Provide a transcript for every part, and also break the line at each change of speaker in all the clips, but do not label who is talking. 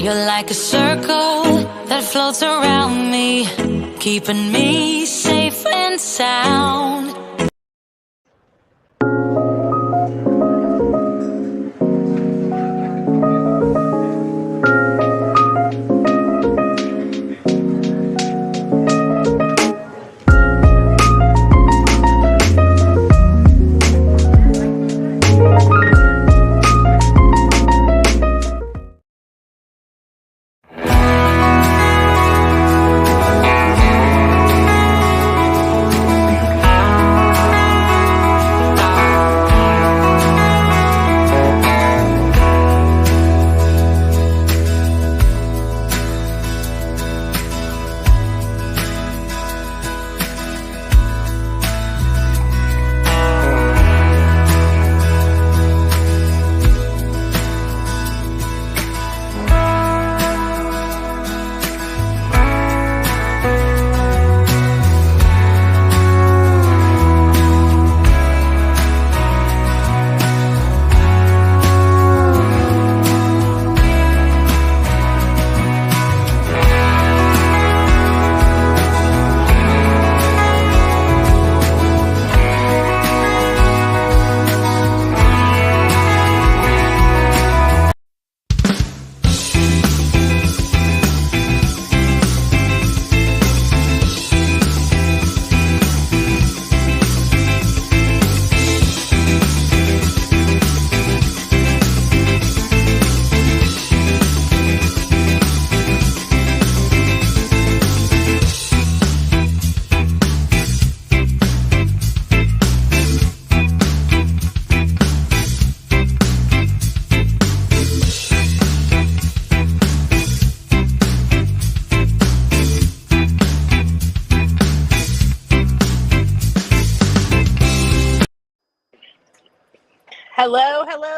You're like a circle that floats around me, keeping me safe and sound.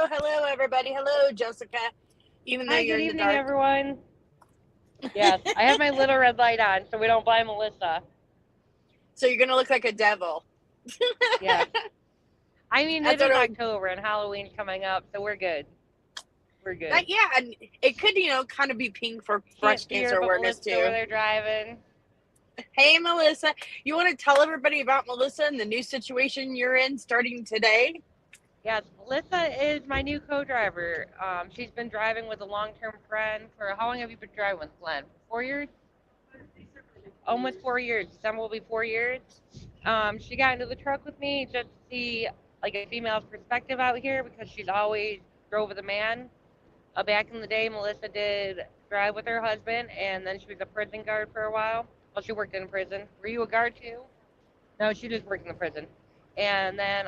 Hello, everybody. Hello, Jessica. Even though
Hi,
you're
good
in the
evening,
dark.
everyone. Yes, I have my little red light on, so we don't blind Melissa.
So you're gonna look like a devil.
Yes. I mean,
That's
it is
what
October and Halloween's coming up, so we're good. We're good.
yeah, and it could, kind of be pink for
Can't
breast
see her,
cancer
but
awareness
Melissa's over
too.
there driving.
Hey, Melissa, you want to tell everybody about Melissa and the new situation you're in starting today?
Yes, Melissa is my new co-driver. She's been driving with a long-term friend for, how long have you been driving with Glenn? 4 years? Almost 4 years. December will be 4 years. She got into the truck with me just to see like a female's perspective out here because she's always drove with a man. Back in the day, Melissa did drive with her husband, and then she was a prison guard for a while. Well, she worked in a prison. Were you a guard too? No, she just worked in the prison. And then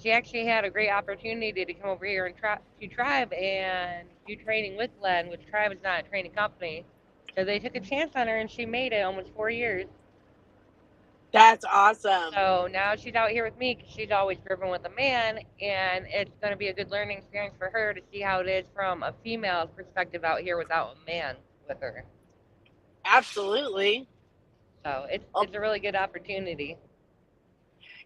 she actually had a great opportunity to come over here and to Tribe and do training with Glenn, which Tribe is not a training company. So they took a chance on her, and she made it almost 4 years.
That's awesome.
So now she's out here with me because she's always driven with a man, and it's going to be a good learning experience for her to see how it is from a female's perspective out here without a man with her.
Absolutely.
So it's a really good opportunity.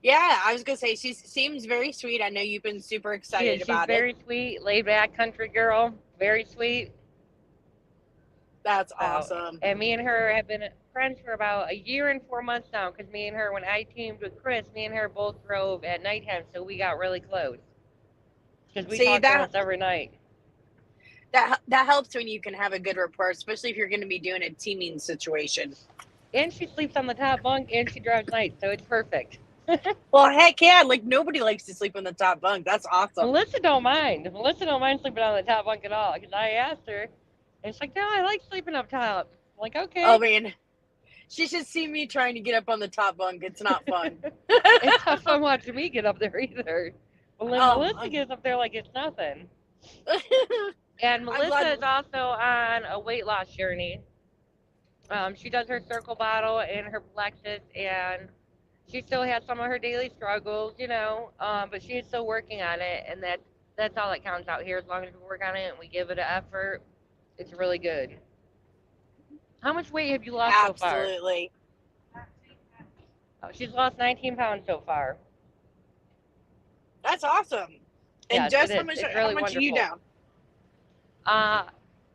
Yeah, I was gonna say she seems very sweet. I know you've been super excited about it.
She's very sweet, laid back country girl, very sweet.
That's awesome.
And me and her have been friends for about a year and 4 months now because me and her, when I teamed with Chris, me and her both drove at nighttime, so we got really close. Because we talk almost every night.
That helps when you can have a good rapport, especially if you're going to be doing a teaming situation.
And she sleeps on the top bunk, and she drives nights, so it's perfect.
Well, heck yeah! Like nobody likes to sleep on the top bunk. That's awesome.
Melissa don't mind. Melissa don't mind sleeping on the top bunk at all. Because I asked her, and she's like, "No, I like sleeping up top." I'm like, okay.
Oh man, she should see me trying to get up on the top bunk. It's not fun.
It's not fun watching me get up there either. Well, then Melissa gets up there like it's nothing. And Melissa is also on a weight loss journey. She does her circle bottle and her plexus, and she still has some of her daily struggles, but she is still working on it, and that's all that counts out here. As long as we work on it and we give it an effort, it's really good. How much weight have you lost so far?
Absolutely.
Oh, she's lost 19 pounds so far.
That's awesome. And
yes,
just
how much are you down?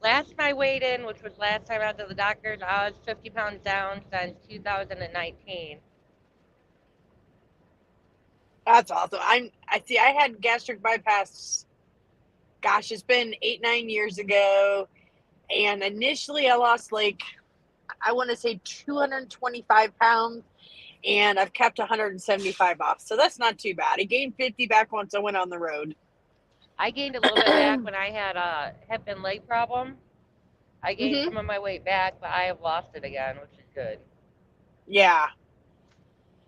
Last time I weighed in, which was last time I went to the doctor's, I was 50 pounds down since 2019.
That's awesome. I see. I had gastric bypass. Gosh, it's been 8, 9 years ago, and initially I lost like I want to say 225 pounds, and I've kept 175 off. So that's not too bad. I gained 50 back once I went on the road.
I gained a little bit back when I had a hip and leg problem. I gained
Hmm.
some of my weight back, but I have lost it again, which is good.
Yeah.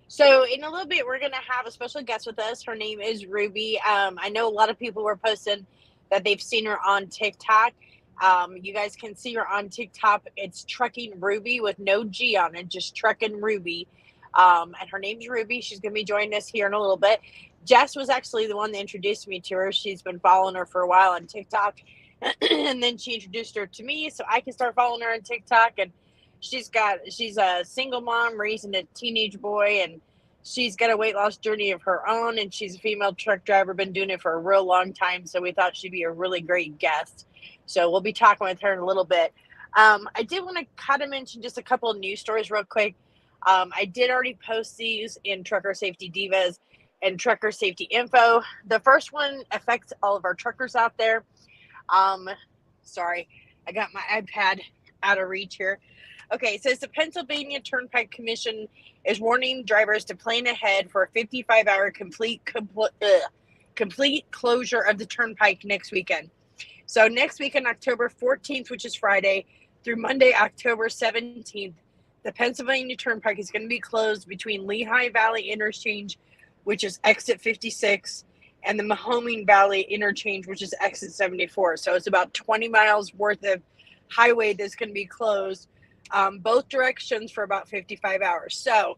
So in a little bit, we're gonna have a special guest with us. Her name is Ruby. I know a lot of people were posting that they've seen her on TikTok. You guys can see her on TikTok. It's Trucking Ruby with no G on it, just Trucking Ruby. And her name's Ruby. She's gonna be joining us here in a little bit. Jess was actually the one that introduced me to her. She's been following her for a while on TikTok, and then she introduced her to me, so I can start following her on TikTok. And she's a single mom raising a teenage boy, and she's got a weight loss journey of her own, and she's a female truck driver, been doing it for a real long time, so we thought she'd be a really great guest. So we'll be talking with her in a little bit. I did want to kind of mention just a couple of news stories real quick. I did already post these in Trucker Safety Divas and Trucker Safety Info. The first one affects all of our truckers out there. um Sorry, I got my iPad out of reach here. Okay, it says the Pennsylvania Turnpike Commission is warning drivers to plan ahead for a 55-hour complete closure of the turnpike next weekend. So next weekend, October 14th, which is Friday, through Monday, October 17th, the Pennsylvania Turnpike is going to be closed between Lehigh Valley Interchange, which is exit 56, and the Mahoning Valley Interchange, which is exit 74. So it's about 20 miles worth of highway that's going to be closed, both directions, for about 55 hours. So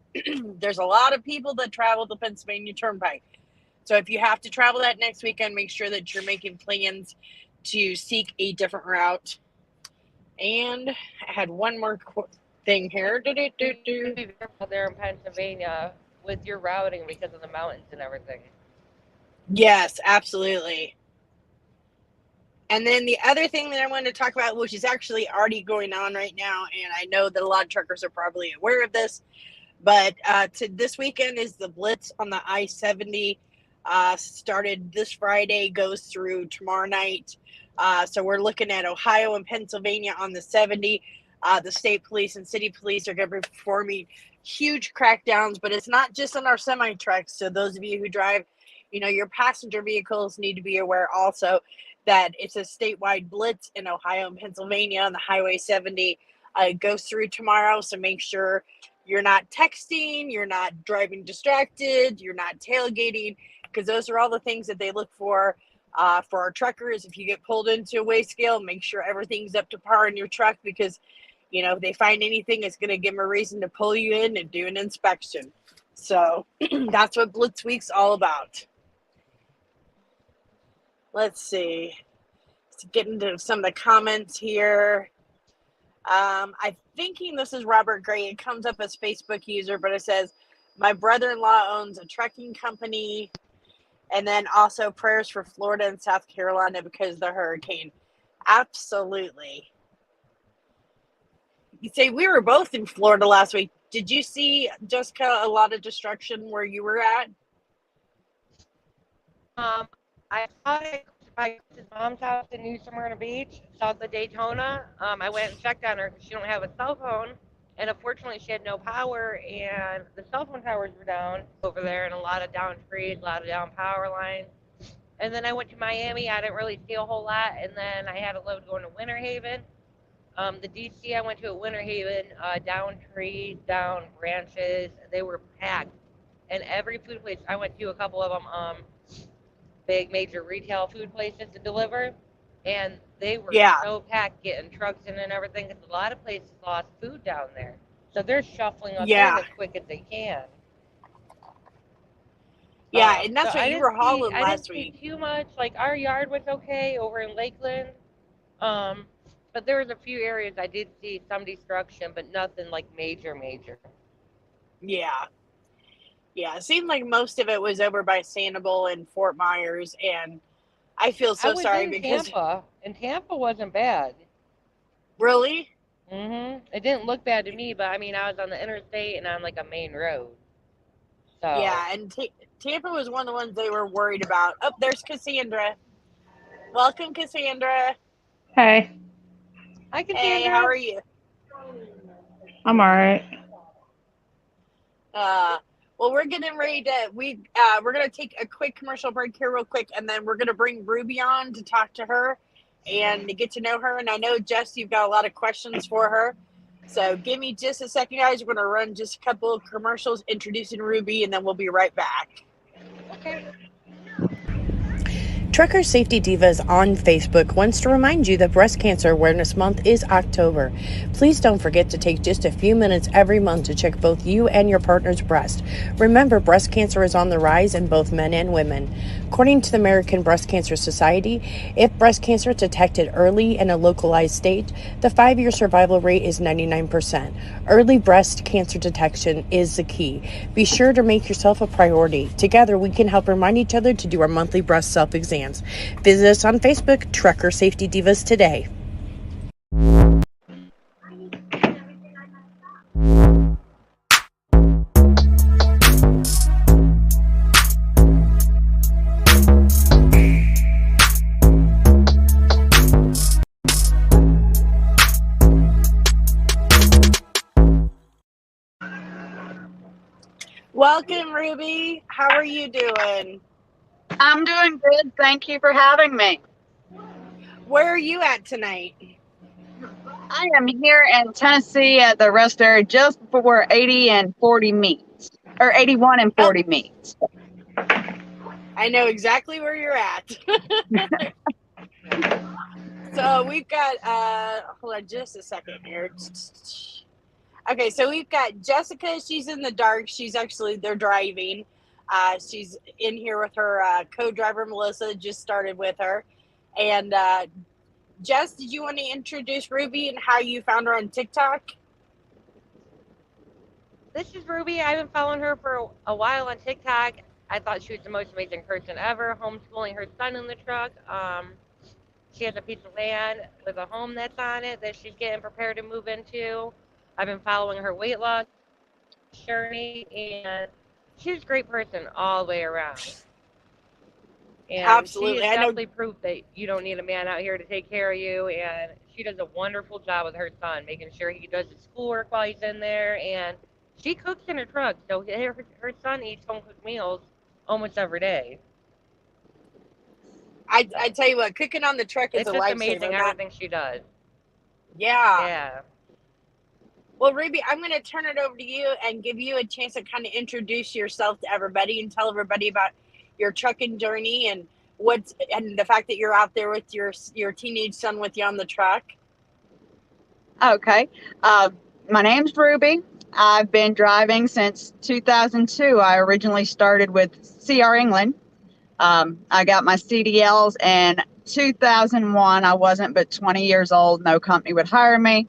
there's a lot of people that travel the Pennsylvania Turnpike. So if you have to travel that next weekend, make sure that you're making plans to seek a different route. And I had one more thing here.
Be careful there in Pennsylvania with your routing because of the mountains and everything.
Yes, absolutely. And then the other thing that I wanted to talk about, which is actually already going on right now, and I know that a lot of truckers are probably aware of this, but this weekend is the Blitz on the I-70. Started this Friday, goes through tomorrow night. So we're looking at Ohio and Pennsylvania on the 70. The state police and city police are going to be performing huge crackdowns, but it's not just on our semi trucks. So those of you who drive, your passenger vehicles need to be aware also that it's a statewide blitz in Ohio and Pennsylvania on the Highway 70. It goes through tomorrow, so make sure you're not texting, you're not driving distracted, you're not tailgating, because those are all the things that they look for our truckers. If you get pulled into a weigh scale, make sure everything's up to par in your truck, because if they find anything, it's going to give them a reason to pull you in and do an inspection. So that's what Blitz Week's all about. Let's see. Let's get into some of the comments here. I'm thinking this is Robert Gray. It comes up as Facebook user, but it says, my brother-in-law owns a trucking company. And then also prayers for Florida and South Carolina because of the hurricane. Absolutely. You say we were both in Florida last week. Did you see, Jessica, a lot of destruction where you were at?
I saw it by his mom's house in New Smyrna Beach, south of Daytona. I went and checked on her because she don't have a cell phone, and unfortunately she had no power, and the cell phone towers were down over there, and a lot of down trees, a lot of down power lines. And then I went to Miami. I didn't really see a whole lot, and then I had a load going to Winter Haven. The DC I went to at Winter Haven, down trees, down branches, they were packed. And every food place I went to, a couple of them, big major retail food places to deliver, and they were so packed getting trucks in and everything, because a lot of places lost food down there. So they're shuffling us in as quick as they can.
Yeah, and that's what you were hauling last week.
I didn't see too much. Like, our yard was okay over in Lakeland. But there was a few areas I did see some destruction, but nothing like major.
Yeah. Yeah, it seemed like most of it was over by Sanibel and Fort Myers, and I feel so sorry because
Tampa, and Tampa wasn't bad.
Really?
It didn't look bad to me, but I mean, I was on the interstate and on like a main road. So,
Yeah, and Tampa was one of the ones they were worried about. Oh, there's Cassandra. Welcome, Cassandra.
Hey,
hi,
Hey, how
Cassandra.
are you?
I'm alright.
Uh, well, we're getting ready to we're gonna take a quick commercial break here, real quick, and then we're gonna bring Ruby on to talk to her and to get to know her. And I know Jess, you've got a lot of questions for her, so give me just a second, guys. We're gonna run just a couple of commercials introducing Ruby, and then we'll be right back.
Okay.
Trucker Safety Divas on Facebook wants to remind you that Breast Cancer Awareness Month is October. Please don't forget to take just a few minutes every month to check both you and your partner's breast. Remember, breast cancer is on the rise in both men and women. According to the American Breast Cancer Society, if breast cancer is detected early in a localized state, the 5-year survival rate is 99%. Early breast cancer detection is the key. Be sure to make yourself a priority. Together, we can help remind each other to do our monthly breast self-exams. Visit us on Facebook, Trucker Safety Divas, today.
Welcome, Ruby. How are you doing?
I'm doing good. Thank you for having me.
Where are you at tonight?
I am here in Tennessee at the rest area just before 80 and 40 meets, or 81 and 40 meets.
I know exactly where you're at. So we've got hold on just a second here. Okay, so we've got Jessica. She's in the dark. They're driving. She's in here with her co-driver Melissa. Just started with her. And Jess, did you want to introduce Ruby and how you found her on TikTok?
This is Ruby. I've been following her for a while on TikTok. I thought she was the most amazing person ever, homeschooling her son in the truck. She has a piece of land with a home that's on it that she's getting prepared to move into. I've been following her weight loss journey, and she's a great person all the way around. And she
Absolutely.
is
I know.
definitely proof that you don't need a man out here to take care of you. And she does a wonderful job with her son, making sure he does his schoolwork while he's in there. And she cooks in her truck, so her son eats home cooked meals almost every day.
I tell you what, cooking on the truck is
It's
a
just
lifesaver.
amazing everything she does.
Yeah.
Yeah.
Well, Ruby, I'm going to turn it over to you and give you a chance to kind of introduce yourself to everybody and tell everybody about your trucking journey and the fact that you're out there with your teenage son with you on the truck.
Okay. My name's Ruby. I've been driving since 2002. I originally started with CR England. I got my CDLs in 2001. I wasn't but 20 years old. No company would hire me.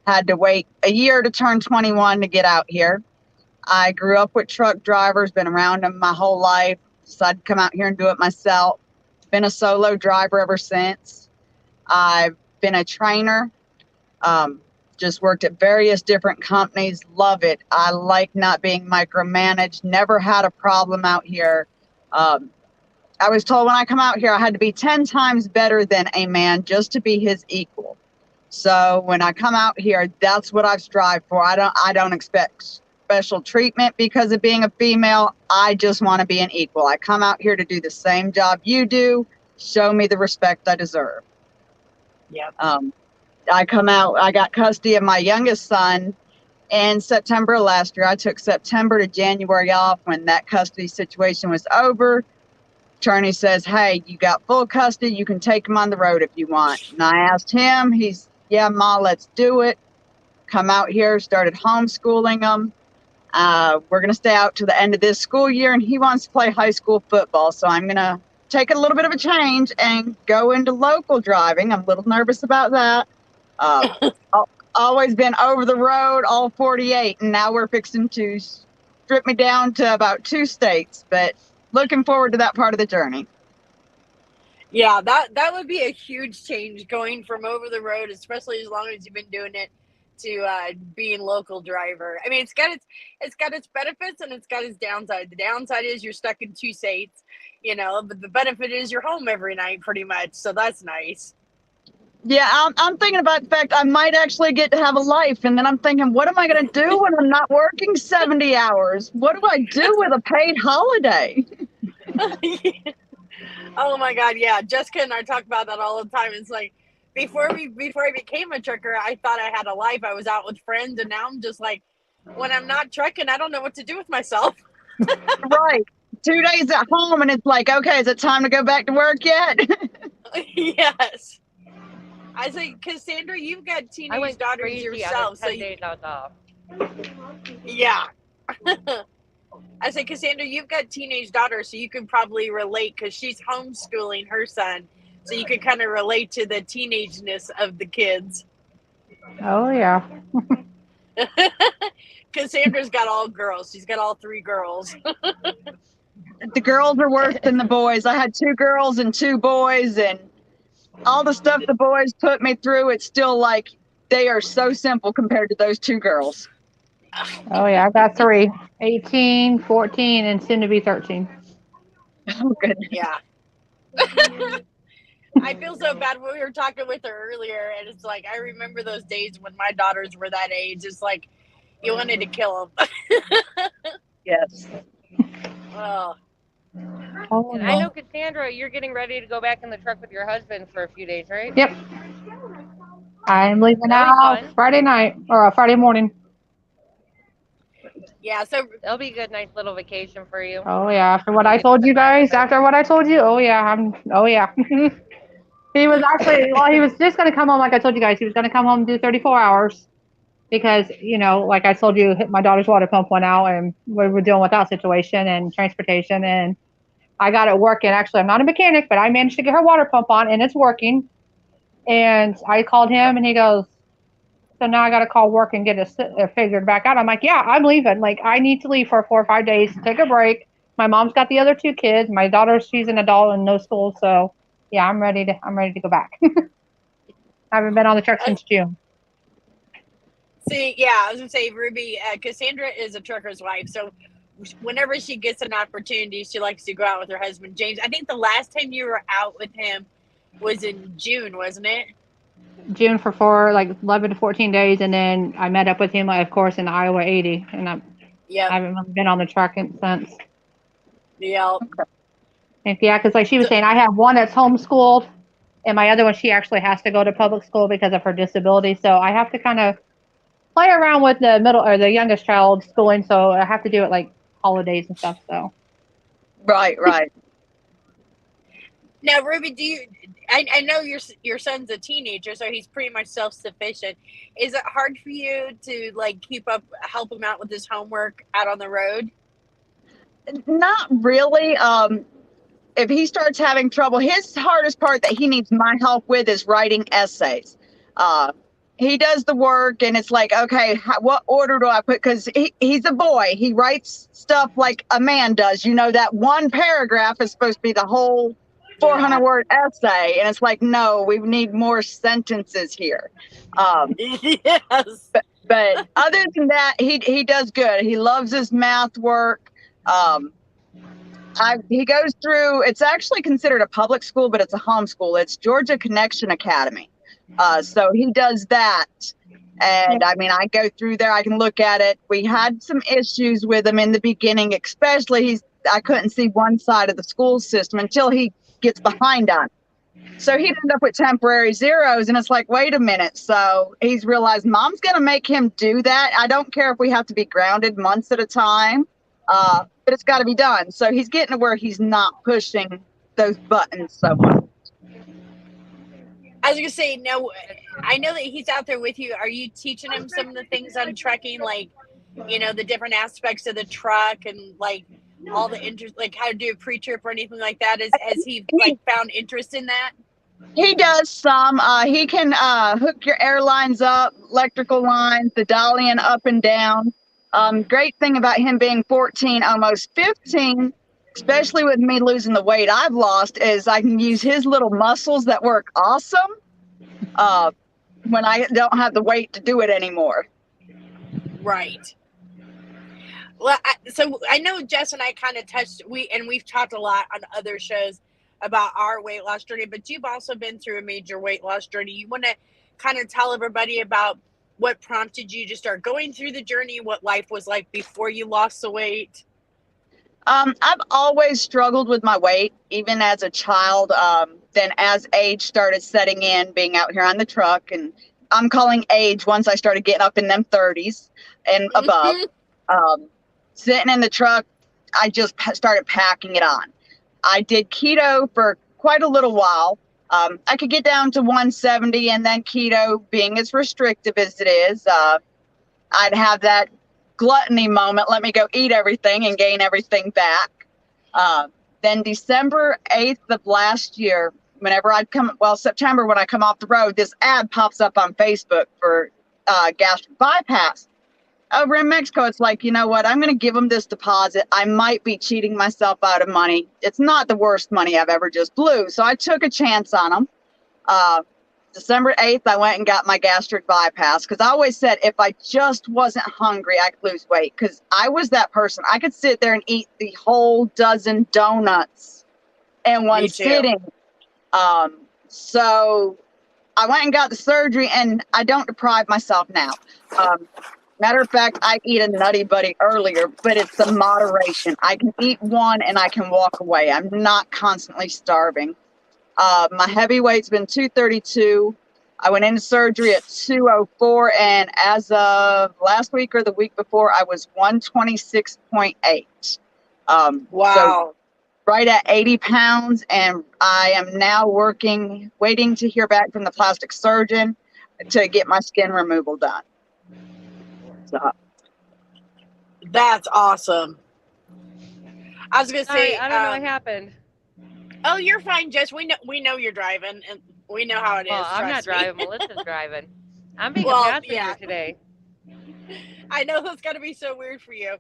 Had to wait a year to turn 21 to get out here. I grew up with truck drivers, been around them my whole life. Decided to come out here and do it myself. Been a solo driver ever since. I've been a trainer. Just worked at various different companies. Love it. I like not being micromanaged. Never had a problem out here. I was told when I come out here, I had to be 10 times better than a man just to be his equal. So when I come out here, that's what I've strived for. I don't expect special treatment because of being a female. I just want to be an equal. I come out here to do the same job you do. Show me the respect I deserve.
Yep.
I got custody of my youngest son in September last year. I took September to January off when that custody situation was over. Attorney says, hey, you got full custody. You can take him on the road if you want. And I asked him, yeah, Ma, let's do it. Come out here, started homeschooling him. We're going to stay out to the end of this school year, and he wants to play high school football. So I'm going to take a little bit of a change and go into local driving. I'm a little nervous about that. Always been over the road, all 48, and now we're fixing to strip me down to about 2 states. But looking forward to that part of the journey.
Yeah, that would be a huge change going from over the road, especially as long as you've been doing it, to being local driver. I mean, it's got its benefits and it's got its downside. The downside is you're stuck in two states, but the benefit is you're home every night pretty much. So that's nice.
Yeah, I'm thinking about the fact I might actually get to have a life, and then I'm thinking, what am I going to do when I'm not working 70 hours? What do I do with a paid holiday?
Oh my God, yeah. Jessica and I talk about that all the time. It's like before I became a trucker, I thought I had a life. I was out with friends, and now I'm just like, when I'm not trucking, I don't know what to do with myself.
Right. 2 days at home, and it's like, okay, is it time to go back to work yet?
Yes. I say, Cassandra, you've got
I
teenage
went
daughters
crazy on
yourself,
the
so
10 days I was off.
yeah. I say, Cassandra, you've got teenage daughters, so you can probably relate because she's homeschooling her son, so you can kind of relate to the teenageness of the kids.
Oh yeah.
Cassandra's got all girls. She's got all three girls.
The girls are worse than the boys. I had 2 girls and 2 boys, and all the stuff the boys put me through, it's still like they are so simple compared to those 2 girls.
Oh yeah. I got three. 18, 14, and soon to be 13.
Oh, goodness.
Yeah. I feel so bad. We were talking with her earlier, and it's like I remember those days when my daughters were that age. It's like you wanted to kill them.
Yes.
Oh,
Oh
And I know, Cassandra, you're getting ready to go back in the truck with your husband for a few days, right?
Yep. I'm leaving
That'll be
out
fun.
Friday night or Friday morning.
yeah. So
That'll be a good, nice little vacation for you.
Oh yeah. After what
You
I
get to
told you
spend time with
guys,
her.
after what I told you, oh yeah, oh yeah. He was actually, well, he was just going to come home, like I told you guys. He was going to come home and do 34 hours because, like I told you, my daughter's water pump went out and we were dealing with that situation and transportation. And I got it working. Actually, I'm not a mechanic, but I managed to get her water pump on and it's working. And I called him and he goes, so now I got to call work and get it figured back out. I'm like, yeah, I'm leaving. Like, I need to leave for 4 or 5 days, take a break. My mom's got the other 2 kids. My daughter, she's an adult and no school. So yeah, I'm ready to go back. I haven't been on the truck since June.
see, yeah, I was gonna say, Ruby, Cassandra is a trucker's wife, so whenever she gets an opportunity, she likes to go out with her husband James. I think the last time you were out with him was in June, wasn't it?
June for 11 to 14 days, and then I met up with him, of course, in Iowa 80, and I
Yep.
haven't been on the truck since.
Yep.
And yeah, because like she was saying, I have one that's homeschooled, and my other one, she actually has to go to public school because of her disability. So I have to kind of play around with the middle or the youngest child schooling. So I have to do it like holidays and stuff. So
Right.
Now, Ruby, I know your son's a teenager, so he's pretty much self sufficient. Is it hard for you to like help him out with his homework out on the road?
Not really. If he starts having trouble, his hardest part that he needs my help with is writing essays. Uh, he does the work, and it's like, okay, what order do I put? Because he's a boy. He writes stuff like a man does. That one paragraph is supposed to be the whole 400-word essay, and it's like, no, we need more sentences here.
Yes.
But other than that, he does good. He loves his math work. He goes through, it's actually considered a public school, but it's a homeschool. It's Georgia Connection Academy. So he does that. And I mean, I go through there, I can look at it. We had some issues with him in the beginning, especially I couldn't see one side of the school system until he gets behind on it. So he'd end up with temporary zeros, and it's like, wait a minute. So he's realized mom's going to make him do that. I don't care if we have to be grounded months at a time, but it's got to be done. So he's getting to where he's not pushing those buttons so much.
I was gonna say, now I know that he's out there with you. Are you teaching him some of the things on trucking, like the different aspects of the truck and like all the interest, like how to do a pre-trip or anything like that? Has he like found interest in that?
He does some. He can hook your airlines up, electrical lines, the dollying up and down. Great thing about him being 14, almost 15, especially with me losing the weight I've lost, is I can use his little muscles that work awesome when I don't have the weight to do it anymore.
Right. Well, so I know Jess and I kind of we've talked a lot on other shows about our weight loss journey, but you've also been through a major weight loss journey. You want to kind of tell everybody about what prompted you to start going through the journey, what life was like before you lost the weight?
I've always struggled with my weight, even as a child. Then as age started setting in, being out here on the truck, and I'm calling age once I started getting up in them 30s and above. Sitting in the truck, I just started packing it on. I did keto for quite a little while. I could get down to 170, and then keto, being as restrictive as it is, I'd have that gluttony moment. Let me go eat everything and gain everything back. Then December 8th of last year, September, when I come off the road, this ad pops up on Facebook for gastric bypass. Over in Mexico, it's like, you know what? I'm going to give them this deposit. I might be cheating myself out of money. It's not the worst money I've ever just blew. So I took a chance on them. December 8th, I went and got my gastric bypass because I always said if I just wasn't hungry, I could lose weight, because I was that person. I could sit there and eat the whole dozen donuts in one sitting. So I went and got the surgery, and I don't deprive myself now. Matter of fact, I eat a Nutty Buddy earlier, but it's the moderation. I can eat one and I can walk away. I'm not constantly starving. My heavy weight's been 232. I went into surgery at 204, and as of last week or the week before, I was 126.8.
Wow.
So right at 80 pounds, and I am now waiting to hear back from the plastic surgeon to get my skin removal done. So.
That's awesome. I was gonna say,
I don't know what happened.
Oh, you're fine, Jess. We know you're driving, and we know how it is.
Well, I'm not driving. Melissa's driving. I'm being a passenger today.
I know that's got to be so weird for you.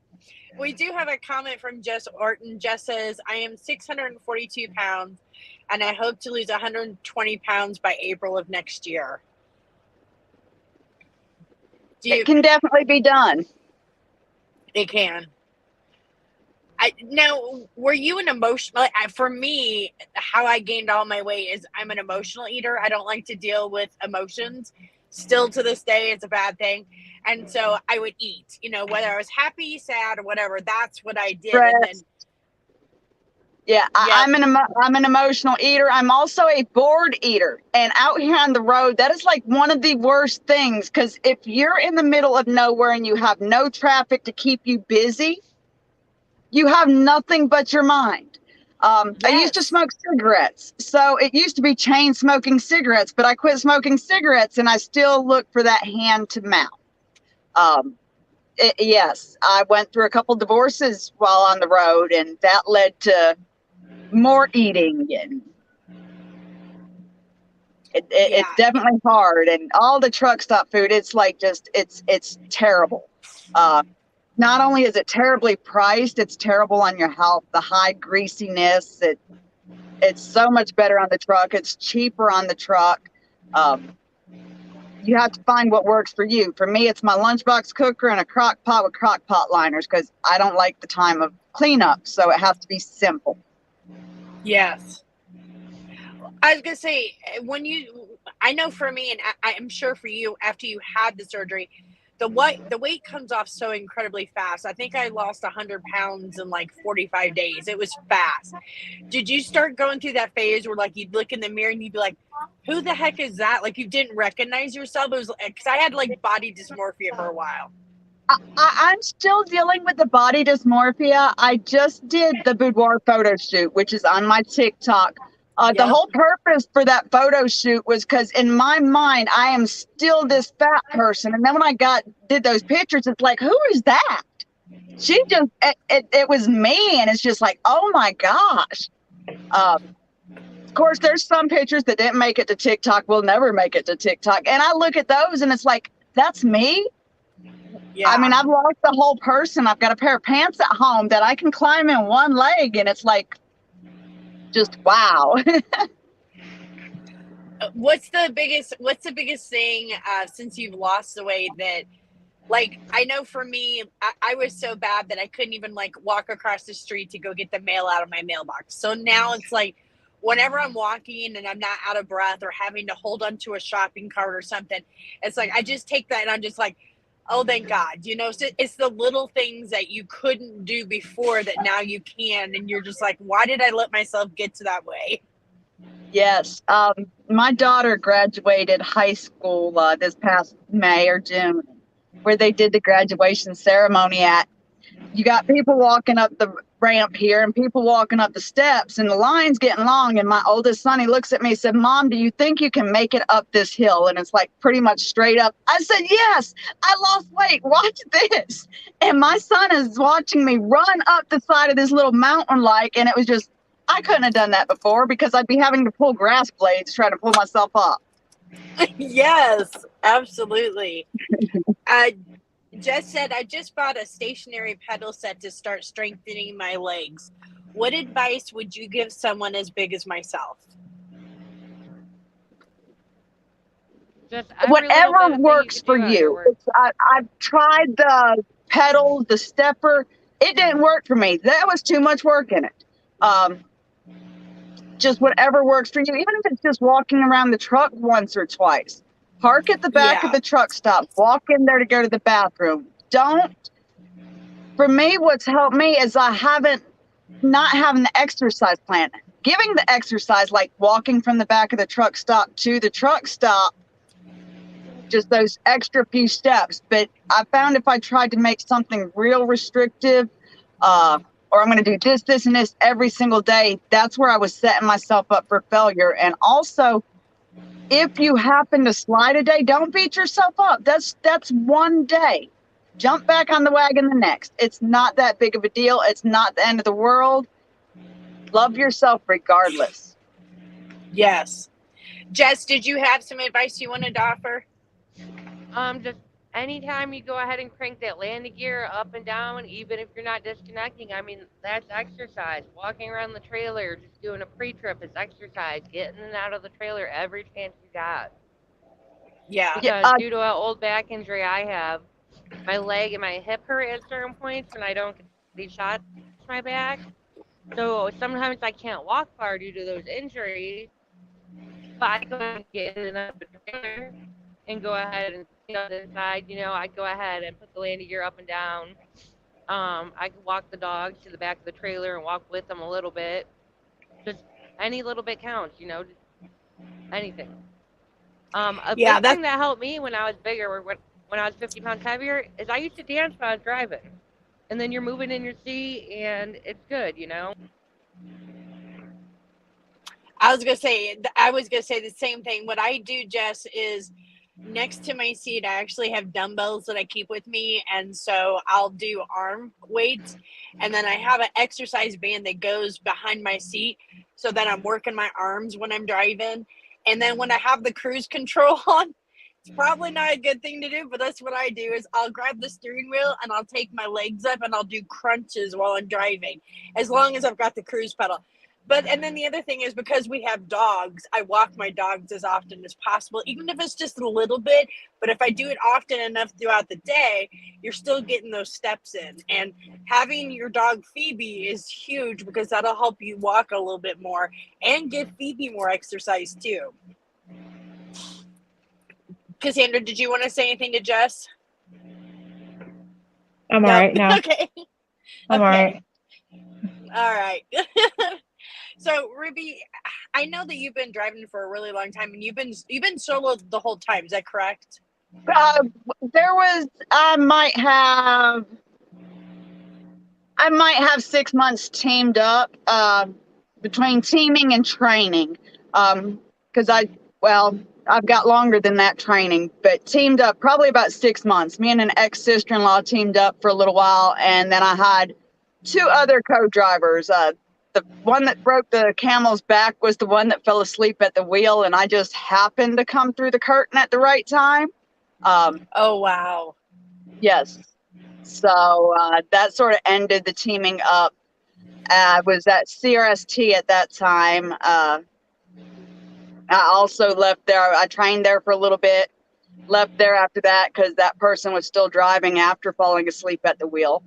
We do have a comment from Jess Orton. Jess says, I am 642 pounds, and I hope to lose 120 pounds by April of next year.
It can definitely be done.
It can. Now, were you an emotional? For me, how I gained all my weight is I'm an emotional eater. I don't like to deal with emotions. Still to this day, it's a bad thing. And so I would eat, whether I was happy, sad, or whatever. That's what I did. And then,
I'm an emotional eater. I'm also a bored eater. And out here on the road, that is like one of the worst things. Because if you're in the middle of nowhere and you have no traffic to keep you busy, you have nothing but your mind. I used to smoke cigarettes. So it used to be chain smoking cigarettes, but I quit smoking cigarettes and I still look for that hand to mouth. Yes, I went through a couple divorces while on the road, and that led to more eating, and it's definitely hard. And all the truck stop food, it's like it's terrible. Not only is it terribly priced, it's terrible on your health. The high greasiness, it's so much better on the truck. It's cheaper on the truck. You have to find what works for you. For me, it's my lunchbox cooker and a crock pot with crock pot liners, because I don't like the time of cleanup. So it has to be simple.
Yes. I was going to say, I know for me, and I'm sure for you, after you had the surgery, the weight comes off so incredibly fast. I think I lost 100 pounds in like 45 days. It was fast. Did you start going through that phase where like you'd look in the mirror and you'd be like, who the heck is that? Like you didn't recognize yourself? It was because I had like body dysmorphia for a while.
I'm still dealing with the body dysmorphia. I just did the boudoir photo shoot, which is on my TikTok. The whole purpose for that photo shoot was because in my mind, I am still this fat person. And then when I did those pictures, it's like, who is that? It was me. And it's just like, oh my gosh. Of course, there's some pictures that didn't make it to TikTok, will never make it to TikTok. And I look at those and it's like, that's me.
Yeah.
I mean, I've lost the whole person. I've got a pair of pants at home that I can climb in one leg, and it's like, just wow.
What's the biggest thing since you've lost the weight that, like, I know for me, I was so bad that I couldn't even like walk across the street to go get the mail out of my mailbox. So now it's like whenever I'm walking and I'm not out of breath or having to hold onto a shopping cart or something, it's like I just take that and I'm just like, oh, thank God. You know, so it's the little things that you couldn't do before that now you can. And you're just like, why did I let myself get to that way?
Yes. My daughter graduated high school this past May or June, where they did the graduation ceremony at. You got people walking up the ramp here and people walking up the steps, and the line's getting long. And my oldest son, he looks at me and said, Mom, do you think you can make it up this hill? And it's like pretty much straight up. I said, yes, I lost weight. Watch this. And my son is watching me run up the side of this little mountain like, and it was just, I couldn't have done that before because I'd be having to pull grass blades trying to pull myself up.
Yes, absolutely. Jess said, I just bought a stationary pedal set to start strengthening my legs. What advice would you give someone as big as myself?
Just every little
Whatever
bit of thing
works
you can
for
do out here
you.
works.
I've tried the pedal, the stepper. It didn't work for me. That was too much work in it. Just whatever works for you, even if it's just walking around the truck once or twice. Park at the back of the truck stop. Walk in there to go to the bathroom. For me, what's helped me is not having the exercise plan. Giving the exercise, like walking from the back of the truck stop to the truck stop, just those extra few steps. But I found if I tried to make something real restrictive, or I'm going to do this, and this every single day, that's where I was setting myself up for failure. And also, if you happen to slide a day, don't beat yourself up. That's one day. Jump back on the wagon the next. It's not that big of a deal. It's not the end of the world. Love yourself regardless.
Yes. Jess, did you have some advice you wanted to offer?
Just anytime you go ahead and crank that landing gear up and down, even if you're not disconnecting, I mean, that's exercise. Walking around the trailer, just doing a pre-trip is exercise. Getting in and out of the trailer every chance you got.
Yeah.
Because due to an old back injury I have, my leg and my hip hurt at certain points when I don't get these shots in my back. So sometimes I can't walk far due to those injuries. But I go ahead and get in and out of the trailer and go ahead and decide, I go ahead and put the landing gear up and down. I can walk the dogs to the back of the trailer and walk with them a little bit. Just any little bit counts, just anything. A big thing that helped me when I was bigger, when I was 50 pounds heavier, is I used to dance when I was driving. And then you're moving in your seat, and it's good,
I was gonna say the same thing. What I do, Jess, is next to my seat, I actually have dumbbells that I keep with me, and so I'll do arm weights, and then I have an exercise band that goes behind my seat, so that I'm working my arms when I'm driving. And then when I have the cruise control on, it's probably not a good thing to do, but that's what I do. Is I'll grab the steering wheel and I'll take my legs up and I'll do crunches while I'm driving, as long as I've got the cruise pedal. And then the other thing is, because we have dogs, I walk my dogs as often as possible, even if it's just a little bit. But if I do it often enough throughout the day, you're still getting those steps in. And having your dog Phoebe is huge, because that'll help you walk a little bit more and give Phoebe more exercise too. Cassandra, did you want to say anything to Jess?
I'm all right now.
Okay.
I'm all right.
All right. So Ruby, I know that you've been driving for a really long time, and you've been solo the whole time. Is that correct?
I might have 6 months teamed up between teaming and training, because I've got longer than that training, but teamed up probably about 6 months. Me and an ex-sister-in-law teamed up for a little while, and then I had 2 other co-drivers. The one that broke the camel's back was the one that fell asleep at the wheel, and I just happened to come through the curtain at the right time.
Oh, wow.
Yes. So that sort of ended the teaming up. I was at CRST at that time. I also left there. I trained there for a little bit, left there after that because that person was still driving after falling asleep at the wheel.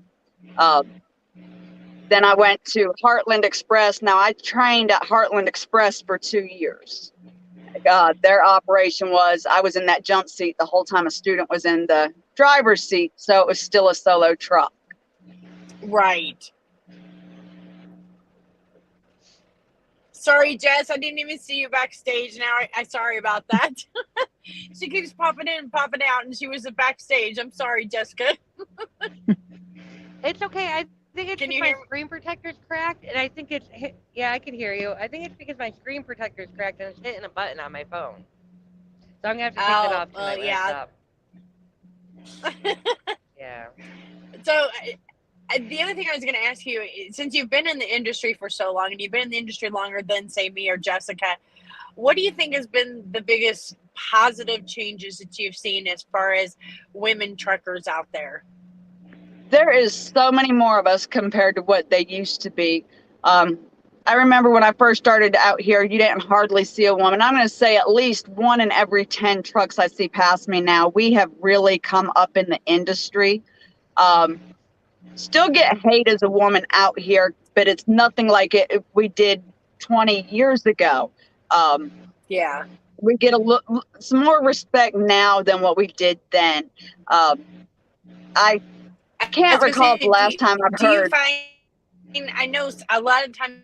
Then I went to Heartland Express. Now, I trained at Heartland Express for 2 years. Their operation was, I was in that jump seat the whole time a student was in the driver's seat, so it was still a solo truck.
Right. Sorry, Jess, I didn't even see you backstage. Now I sorry about that. She keeps popping in and popping out, and she was backstage. I'm sorry, Jessica.
It's okay. I think it's
Can
because
you
my
hear me?
screen protector's cracked, and I think it's yeah, I can hear you. I think it's because my screen protector's cracked and it's hitting a button on my phone. So I'm gonna have to take that off tonight when
yeah.
I stop. Yeah.
So the other thing I was going to ask you, since you've been in the industry for so long, and you've been in the industry longer than, say, me or Jessica, what do you think has been the biggest positive changes that you've seen as far as women truckers out there?
There is so many more of us compared to what they used to be. I remember when I first started out here, you didn't hardly see a woman. I'm going to say at least 1 in every 10 trucks I see pass me now. We have really come up in the industry. Still get hate as a woman out here, but it's nothing like it we did 20 years ago.
Yeah.
We get some more respect now than what we did then. I can't recall the last time I've heard.
Do you find, I know a lot of times,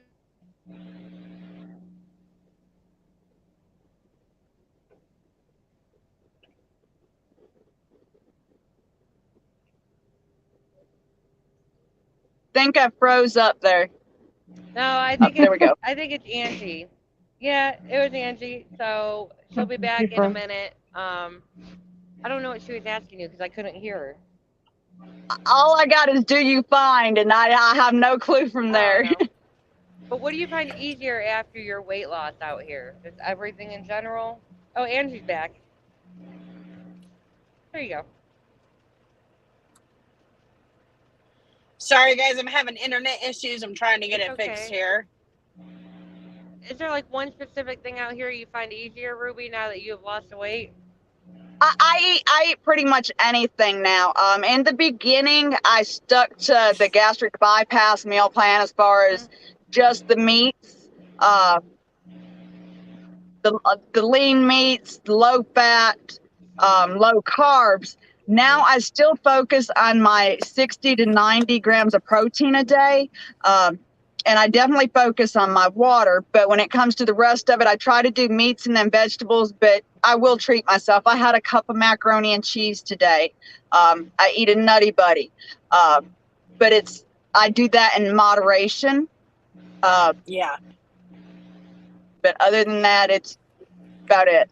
think I froze up there.
No, I think
there we go.
I think it's Angie. Yeah, it was Angie. So she'll be back in a minute. I don't know what she was asking you because I couldn't hear her.
All I got is "Do you find?" and I have no clue from there.
No. But what do you find easier after your weight loss out here? Just everything in general? Oh, Angie's back. There you go.
sorry guys, I'm having internet issues. I'm trying to get it fixed here.
Is there like one specific thing out here you find easier, Ruby, now that you've lost the weight?
I eat pretty much anything now. In the beginning, I stuck to the gastric bypass meal plan as far as just the meats, the lean meats, low fat, low carbs. Now I still focus on my 60 to 90 grams of protein a day. And I definitely focus on my water. But when it comes to the rest of it, I try to do meats and then vegetables, but I will treat myself. I had a cup of macaroni and cheese today. I eat a Nutty Buddy. But I do that in moderation.
Yeah.
But other than that, it's about it.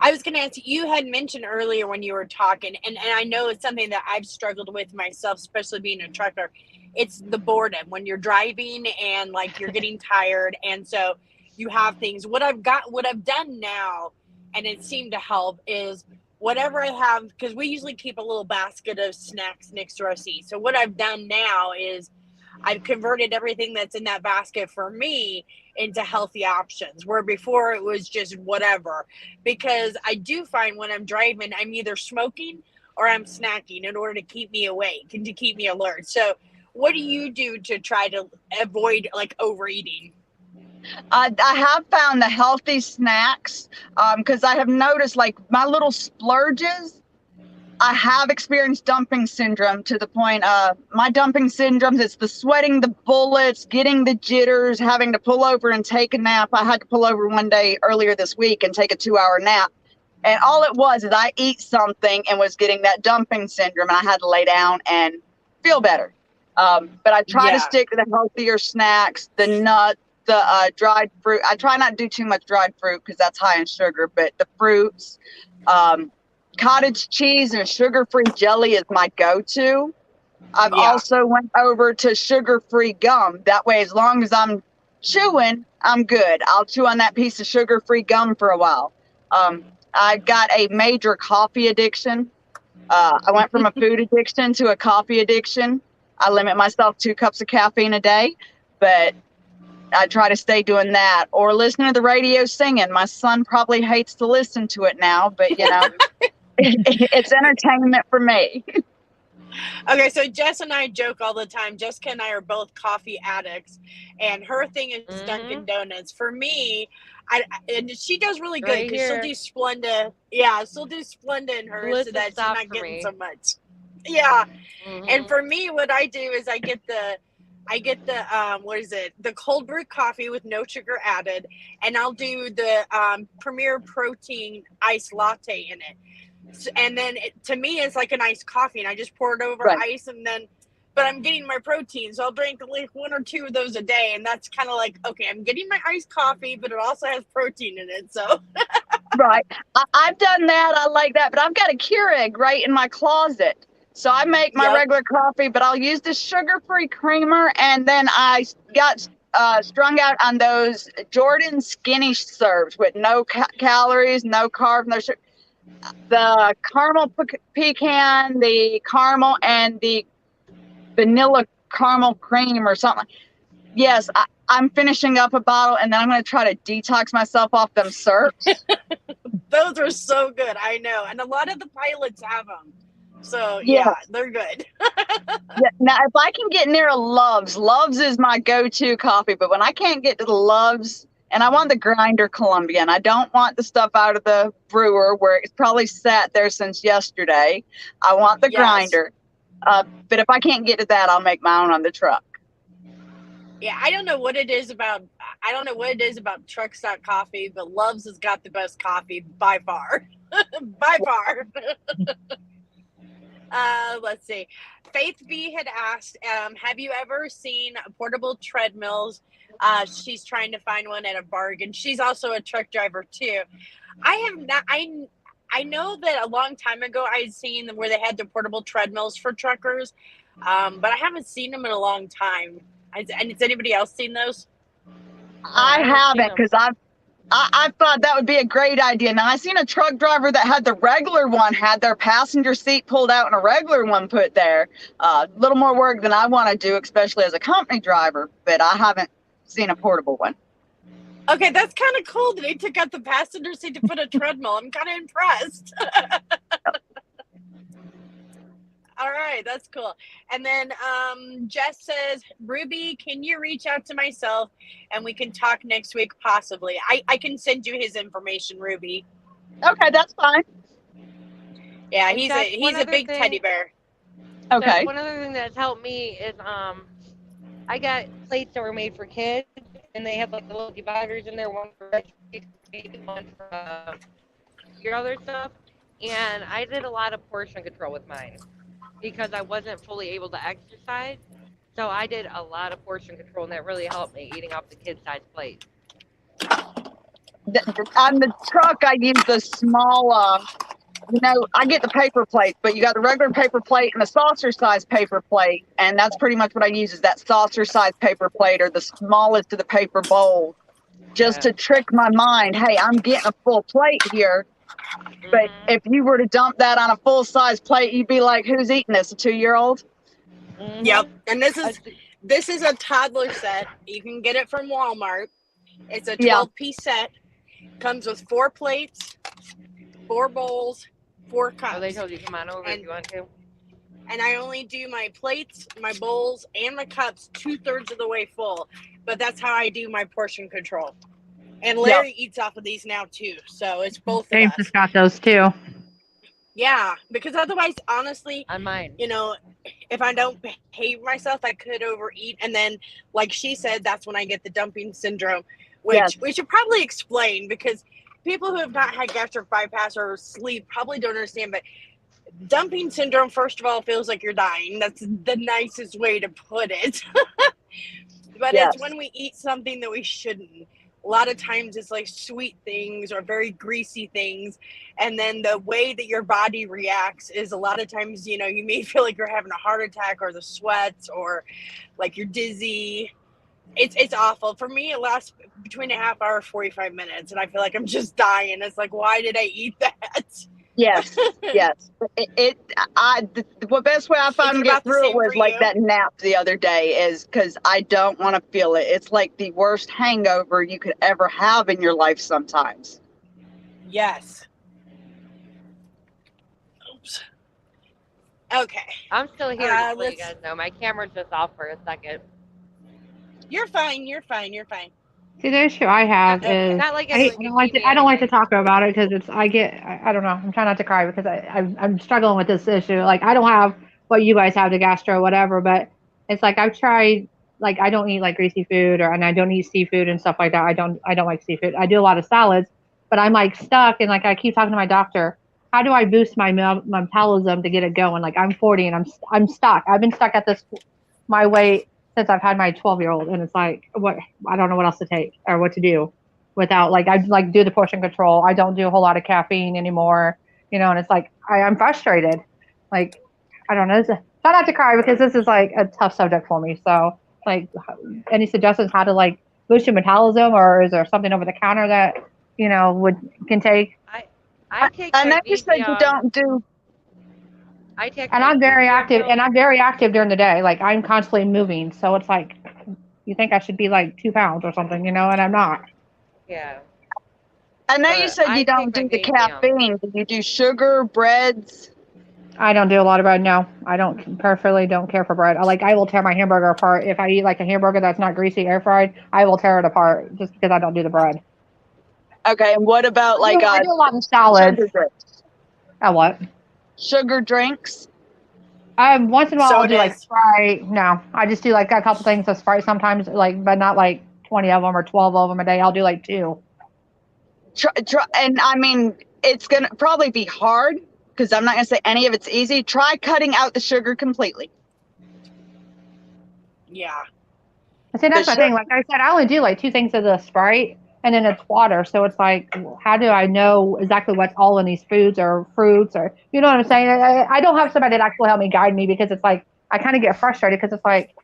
I was going to ask you had mentioned earlier when you were talking, and I know it's something that I've struggled with myself, especially being a trucker. It's the boredom when you're driving and like you're getting tired. And so you have things. What I've done now, and it seemed to help, is whatever I have, because we usually keep a little basket of snacks next to our seat. So what I've done now is I've converted everything that's in that basket for me into healthy options, where before it was just whatever. Because I do find when I'm driving, I'm either smoking or I'm snacking in order to keep me awake and to keep me alert. So what do you do to try to avoid like overeating?
I have found the healthy snacks because I have noticed like my little splurges. I have experienced dumping syndrome to the point my dumping syndromes, it's the sweating the bullets, getting the jitters, having to pull over and take a nap. I had to pull over one day earlier this week and take a 2-hour nap. And all it was is I eat something and was getting that dumping syndrome, and I had to lay down and feel better. But I try to stick to the healthier snacks, the nuts, the dried fruit. I try not to do too much dried fruit because that's high in sugar, but the fruits, cottage cheese and sugar-free jelly is my go-to. I've also went over to sugar-free gum. That way, as long as I'm chewing, I'm good. I'll chew on that piece of sugar-free gum for a while. I got a major coffee addiction. I went from a food addiction to a coffee addiction. I limit myself 2 cups of caffeine a day, but I try to stay doing that or listening to the radio singing. My son probably hates to listen to it now, but it's entertainment for me.
Okay, so Jess and I joke all the time. Jessica and I are both coffee addicts, and her thing is Dunkin' Donuts. For me, and she does really good
Right
because she'll
here.
do Splenda. Yeah, she'll do Splenda in hers so
Melissa
that she's
stopped
not
for
getting
me.
so much. Yeah,
Mhm.
and for me, what I do is I get the what is it? The cold brew coffee with no sugar added, and I'll do the Premier Protein iced latte in it. And then to me, it's like an iced coffee, and I just pour it over
Right.
ice, and then, but I'm getting my protein, so I'll drink like 1 or 2 of those a day, and that's kind of like, okay, I'm getting my iced coffee, but it also has protein in it, so.
Right. I've done that. I like that, but I've got a Keurig right in my closet. So I make my
Yep.
regular coffee, but I'll use the sugar-free creamer, and then I got strung out on those Jordan skinny serves with no calories, no carbs, no sugar. The caramel pecan, the caramel, and the vanilla caramel cream or something. Yes, I'm finishing up a bottle, and then I'm going to try to detox myself off them syrups.
Those are so good, I know, and a lot of the pilots have them, so
Yes.
yeah, they're good.
Yeah, now, if I can get near a Love's is my go-to coffee, but when I can't get to the Love's, and I want the grinder Colombian, I don't want the stuff out of the brewer where it's probably sat there since yesterday. I want the
Yes.
grinder. But if I can't get to that, I'll make my own on the truck.
Yeah, I don't know what it is about truck stop coffee, but Love's has got the best coffee by far. By far. Let's see. Faith B had asked, have you ever seen portable treadmills? She's trying to find one at a bargain. She's also a truck driver too. I have not. I know that a long time ago I had seen them where they had the portable treadmills for truckers, but I haven't seen them in a long time. And has anybody else seen those?
I haven't, because I thought that would be a great idea. Now, I seen a truck driver that had the regular one, had their passenger seat pulled out and a regular one put there. A little more work than I want to do, especially as a company driver, but I haven't seen a portable one.
Okay, that's kind of cool that they took out the passenger seat to put a treadmill. I'm kind of impressed. All right, that's cool. And then Jess says, Ruby, can you reach out to myself and we can talk next week possibly? I can send you his information, Ruby.
Okay, that's fine.
Yeah,
And
he's
Jess,
a big teddy bear.
Okay.
So one other thing that's helped me is I got plates that were made for kids, and they had like the little dividers in there, one for vegetarian, one for your other stuff. And I did a lot of portion control with mine because I wasn't fully able to exercise. So I did a lot of portion control, and that really helped me eating off the kid-sized plate.
On the truck, I use the small, I get the paper plate, but you got the regular paper plate and the saucer size paper plate. And that's pretty much what I use, is that saucer size paper plate or the smallest of the paper bowl, just to trick my mind. Hey, I'm getting a full plate here. But if you were to dump that on a full size plate, you'd be like, who's eating this? A 2-year-old?
Yep. And this is a toddler set. You can get it from Walmart. It's a 12-piece set. Comes with 4 plates, 4 bowls, 4 cups.
Oh, they told you to come on over if you want to.
And I only do my plates, my bowls, and my cups 2/3 of the way full. But that's how I do my portion control. And Larry eats off of these now too, so it's both of
James
us.
has got those too.
Yeah, because otherwise, honestly,
On mine.
If I don't behave myself, I could overeat, and then, like she said, that's when I get the dumping syndrome, which we should probably explain, because people who have not had gastric bypass or sleep probably don't understand. But dumping syndrome, first of all, feels like you're dying. That's the nicest way to put it. But it's when we eat something that we shouldn't. A lot of times it's like sweet things or very greasy things. And then the way that your body reacts is a lot of times, you may feel like you're having a heart attack, or the sweats, or like you're dizzy. It's awful. For me, it lasts between a half hour, 45 minutes. And I feel like I'm just dying. It's like, why did I eat that?
Yes, yes. The best way I found
Is
to
it
get
about the
through it
same
was
for
like
you?
that nap the other day, is because I don't want to feel it. It's like the worst hangover you could ever have in your life sometimes.
Yes. Oops. Okay.
I'm still here, just so you
Let's.
guys know. My camera's just off for a second.
You're fine. You're fine. You're fine.
See, the issue I have
Okay.
is
Not like anyone can see me
I don't like to
anyways.
talk about it because I don't know. I'm trying not to cry because I'm struggling with this issue. Like I don't have what you guys have, the gastro, whatever, but it's like I've tried. Like I don't eat like greasy food, and I don't eat seafood and stuff like that. I don't like seafood. I do a lot of salads, but I'm like stuck, and like I keep talking to my doctor. How do I boost my metabolism to get it going? Like I'm 40 and I'm stuck. I've been stuck at this my weight since I've had my 12-year-old, and it's like what I don't know what else to take or what to do without like I like do the portion control. I don't do a whole lot of caffeine anymore, and it's like I'm frustrated. Like I don't know. Try not to cry because this is like a tough subject for me. So like, any suggestions how to like boost your metabolism, or is there something over the counter that would can take?
I I take
I know you said you
magnesium.
don't do.
I take
And I'm very
magnesium
active, and
pills.
I'm very active during the day. Like I'm constantly moving, so it's like you think I should be like 2 pounds or something, and I'm not.
Yeah,
I know you
but
said
I
you
take
don't do the
magnesium.
caffeine. Do you do sugar, breads?
I don't do a lot of bread. No, I don't preferably don't care for bread. I will tear my hamburger apart if I eat like a hamburger that's not greasy air fried. I will tear it apart just because I don't do the bread.
Okay, and what about like
I do a lot of salads.
sugar drinks?
What?
Sugar drinks?
Once in a while I'll do like
Sodas.
Sprite. No, I just do like a couple things of Sprite sometimes, like but not like 20 of them or 12 of them a day. I'll do like two.
And I mean, it's gonna probably be hard because I'm not gonna say any of it's easy. Try cutting out the sugar completely.
Yeah.
See, that's
The
my thing. Like I said, I only do like two things of the Sprite, and then it's water. So it's like, how do I know exactly what's all in these foods or fruits or you know what I'm saying? I don't have somebody that actually help me guide me because it's like I kind of get frustrated because it's like,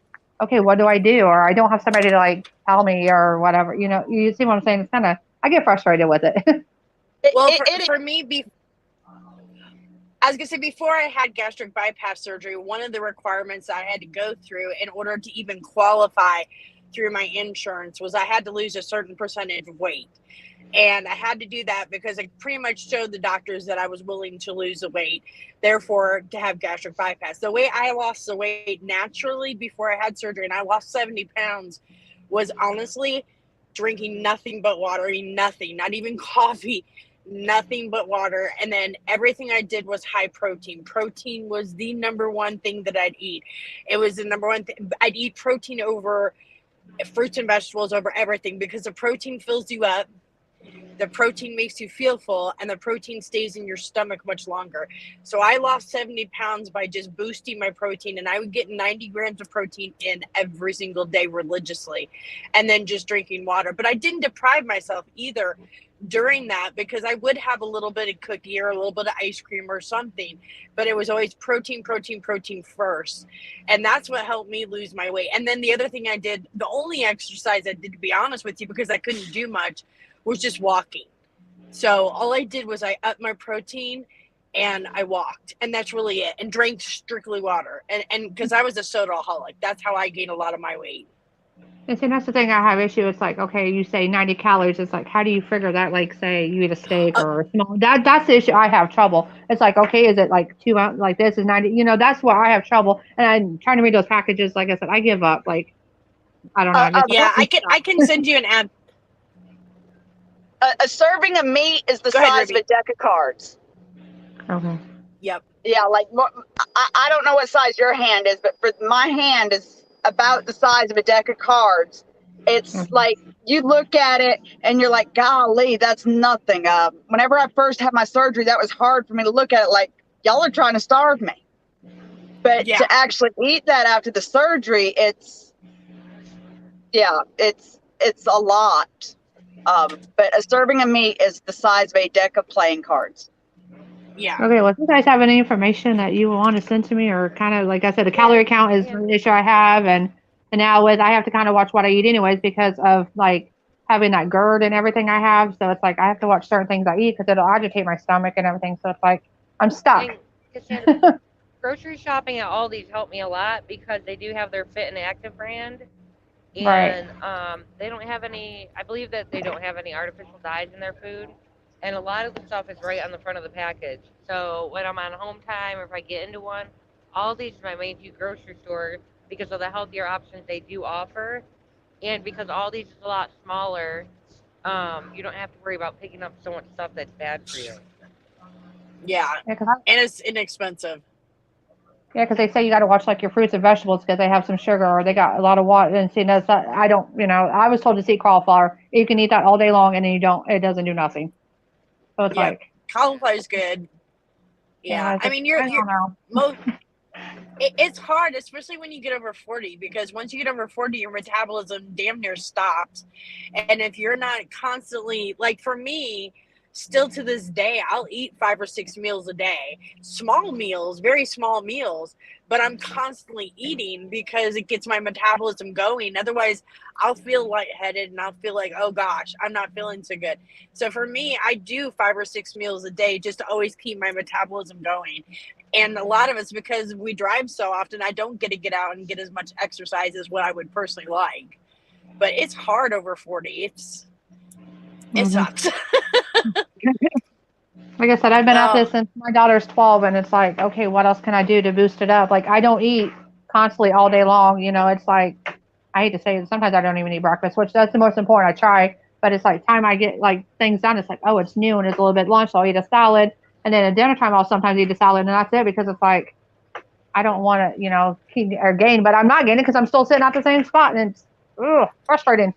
okay, what do I do? Or I don't have somebody to like tell me or whatever. You see what I'm saying? It's kind of I get frustrated with it.
Well,
it
for me, I was gonna say before I had gastric bypass surgery, one of the requirements I had to go through in order to even qualify through my insurance was I had to lose a certain percentage of weight. And I had to do that because I pretty much showed the doctors that I was willing to lose the weight, therefore to have gastric bypass. The way I lost the weight naturally before I had surgery, and I lost 70 pounds, was honestly drinking nothing but water, eating nothing, not even coffee, nothing but water. And then everything I did was high protein. Protein was the number one thing that I'd eat. It was the number one thing. I'd eat protein over fruits and vegetables over everything because the protein fills you up. The protein makes you feel full, and the protein stays in your stomach much longer. So I lost 70 pounds by just boosting my protein, and I would get 90 grams of protein in every single day religiously, and then just drinking water. But I didn't deprive myself either during that because I would have a little bit of cookie or a little bit of ice cream or something, but it was always protein, protein, protein first. And that's what helped me lose my weight. And then the other thing I did, the only exercise I did, to be honest with you, because I couldn't do much, was just walking. So all I did was I upped my protein and I walked, and that's really it, and drank strictly water. And because I was a sodaaholic, that's how I gained a lot of my weight.
And see, that's the thing I have issue. It's like, okay, you say 90 calories. It's like, how do you figure that? Like, say you eat a steak
Uh,
or a small. That's the issue I have trouble. It's like, okay, is it like 2 ounces? Like this is 90. That's where I have trouble. And I'm trying to read those packages. Like I said, I give up. Like I don't know.
a,
Just
yeah, I can send you an ad.
a serving of meat is the
Go ahead,
size of
Ruby.
a deck of cards.
okay.
Yep.
Yeah, like I don't know what size your hand is, but for my hand is about the size of a deck of cards. It's like you look at it and you're like, golly, that's nothing. Whenever I first had my surgery, that was hard for me to look at it like, y'all are trying to starve me. But
Yeah.
to actually eat that after the surgery, it's a lot. But a serving of meat is the size of a deck of playing cards.
Yeah.
Okay. Well, if you guys have any information that you want to send to me, or kind of like I said, the calorie count is
And
the issue I have, and now with I have to kind of watch what I eat anyways because of like having that GERD and everything I have. So it's like I have to watch certain things I eat because it'll agitate my stomach and everything. So it's like I'm stuck.
And Cassandra, grocery shopping at Aldi's helped me a lot because they do have their Fit and Active brand,
Right.
and they don't have any. I believe that they don't have any artificial dyes in their food, and a lot of the stuff is right on the front of the package. So when I'm on home time or if I get into one, Aldi's is my main grocery store because of the healthier options they do offer, and because Aldi's is a lot smaller, you don't have to worry about picking up so much stuff that's bad for you.
Yeah,
Yeah, because
and it's inexpensive.
they say you got to watch like your fruits and vegetables because they have some sugar or they got a lot of water. And see, that's not, I don't, I was told to eat cauliflower. You can eat that all day long and then you don't. It doesn't do nothing. So it's
Yeah,
like,
cauliflower's good. Yeah, I mean,
I don't know.
most. It's hard, especially when you get over 40, because once you get over 40, your metabolism damn near stops. And if you're not constantly, like for me, still to this day, I'll eat 5 or 6 meals a day, small meals, very small meals, but I'm constantly eating because it gets my metabolism going. Otherwise, I'll feel lightheaded and I'll feel like, oh gosh, I'm not feeling so good. So for me, I do 5 or 6 meals a day just to always keep my metabolism going. And a lot of it's because we drive so often, I don't get to get out and get as much exercise as what I would personally like. But it's hard over 40. It sucks.
Like I said, I've been at
Oh,
this since my daughter's 12, and it's like, okay, what else can I do to boost it up? Like, I don't eat constantly all day long. It's like, I hate to say it, sometimes I don't even eat breakfast, which that's the most important. I try, but it's like time I get like things done, it's like, oh, it's noon, it's a little bit lunch, so I'll eat a salad. And then at dinner time, I'll sometimes eat a salad, and that's it because it's like, I don't want to, keep or gain, but I'm not gaining because I'm still sitting at the same spot, and it's frustrating.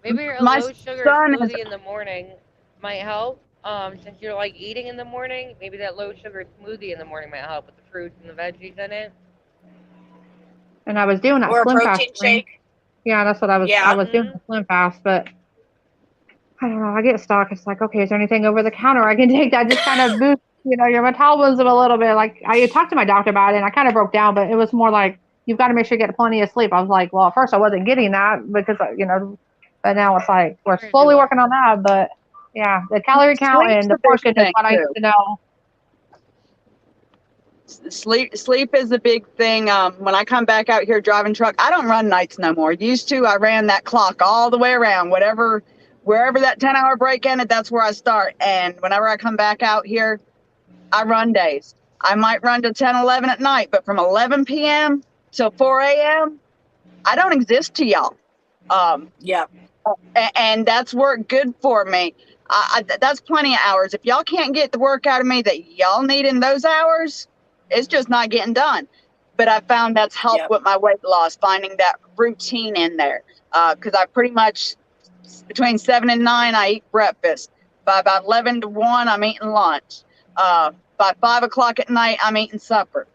Maybe a
My
low sugar
son is
smoothie in the morning might help. Since you're like eating in the morning, maybe that low sugar smoothie in the morning might help with the fruits and the veggies in it.
And I was doing that
or a
slim fast
protein
thing.
shake.
Yeah, that's what I
Yeah.
was doing the slim fast, but I don't know. I get stuck. It's like, okay, is there anything over the counter I can take that just kind of boosts, your metabolism a little bit? Like I talked to my doctor about it, and I kind of broke down, but it was more like you've got to make sure you get plenty of sleep. I was like, well, at first I wasn't getting that because but now it's like we're slowly working on that. But yeah, the calorie count
sleep's
and the
the big
portion is
thing
what I need
too.
to know.
Sleep is a big thing. When I come back out here driving truck, I don't run nights no more. Used to, I ran that clock all the way around, wherever that 10-hour break ended, that's where I start. And whenever I come back out here, I run days. I might run to 10, 11 at night, but from 11 p.m. till 4 a.m., I don't exist to y'all.
Yeah.
And that's worked good for me. That's plenty of hours. If y'all can't get the work out of me that y'all need in those hours, it's just not getting done. But I found that's helped with my weight loss, finding that routine in there. Because I pretty much, between 7 and 9, I eat breakfast. By about 11 to 1, I'm eating lunch. By 5 o'clock at night, I'm eating supper.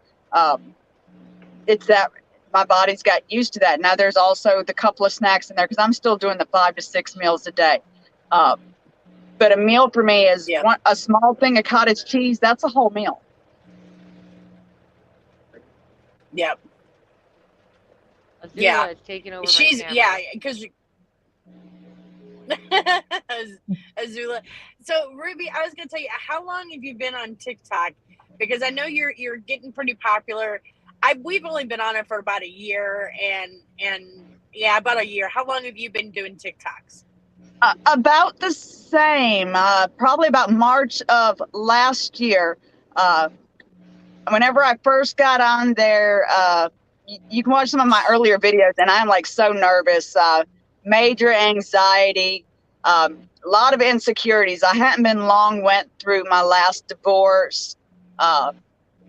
It's that my body's got used to that. Now there's also the couple of snacks in there because I'm still doing the 5 to 6 meals a day. But a meal for me is a small thing of cottage cheese. That's a whole meal.
Yep.
Azula is taking over
She's
my camera.
because Azula. So Ruby, I was gonna tell you, how long have you been on TikTok? Because I know you're getting pretty popular. We've only been on it for about a year, and yeah, about a year. How long have you been doing TikToks?
About the same. Probably about March of last year. Whenever I first got on there, you can watch some of my earlier videos, and I'm like so nervous, major anxiety, a lot of insecurities. I hadn't been long went through my last divorce.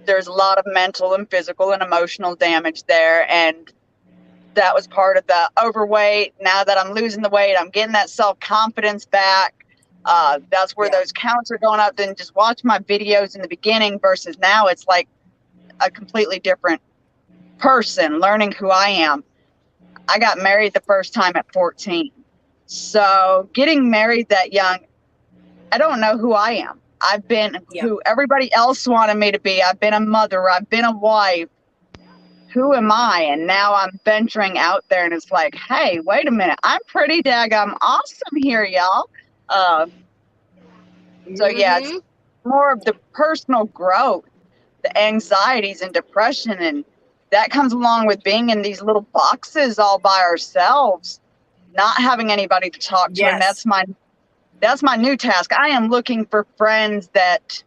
There's a lot of mental and physical and emotional damage there, and that was part of the overweight. Now that I'm losing the weight, I'm getting that self-confidence back. That's where those counts are going up. Then just watch my videos in the beginning versus now, it's like a completely different person, learning who I am. I got married the first time at 14. So getting married that young, I don't know who I am. I've been who everybody else wanted me to be. I've been a mother. I've been a wife. who am I? And now I'm venturing out there, and it's like, hey, wait a minute, I'm pretty daggum awesome here, y'all. So yeah, it's
Mhm.
more of the personal growth, the anxieties and depression, and that comes along with being in these little boxes all by ourselves, not having anybody to talk to. And
Yes.
that's my new task. I am looking for friends that,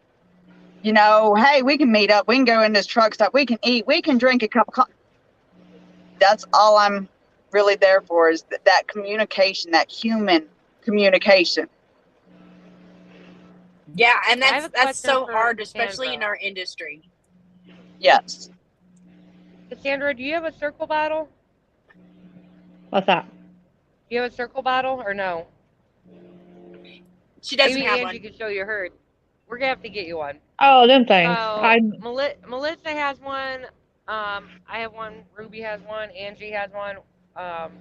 you know, hey, we can meet up, we can go in this truck stop, we can eat, we can drink a cup of coffee. That's all I'm really there for, is that communication, that human communication.
Yeah, and
I have a
that's
question
so
for
hard, especially in
Cassandra.
our industry.
Yes.
Cassandra, do you have a circle bottle?
What's that?
Do you have a circle bottle or no?
She doesn't
Maybe
have
Angie
one.
could show you hers. We're gonna have to get you one.
Oh, them things.
So Melissa has one. I have one. Ruby has one. Angie has one. Um,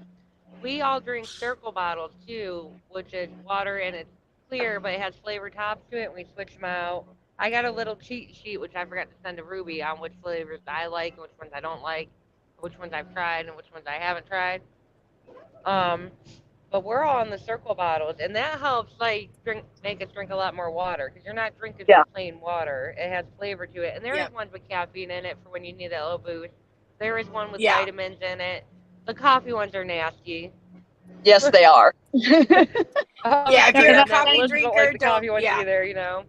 we all drink circle bottles too, which is water and it's clear, but it has flavored tops to it. And we switch them out. I got a little cheat sheet which I forgot to send to Ruby on which flavors I like and which ones I don't like, which ones I've tried and which ones I haven't tried. Um, but we're all on the circle bottles, and that helps make us drink a lot more water because you're not drinking
Yeah.
just plain water. It has flavor to it, and there is
Yep.
ones with caffeine in it for when you need that little boost. There is one with
Yeah.
vitamins in it. The coffee ones are nasty.
Yes, they are.
Yeah, if
Yeah,
you're
'cause
a
And
that's
then
coffee
Melissa don't
drinker,
like the
don't.
coffee ones
Yeah.
either, you know.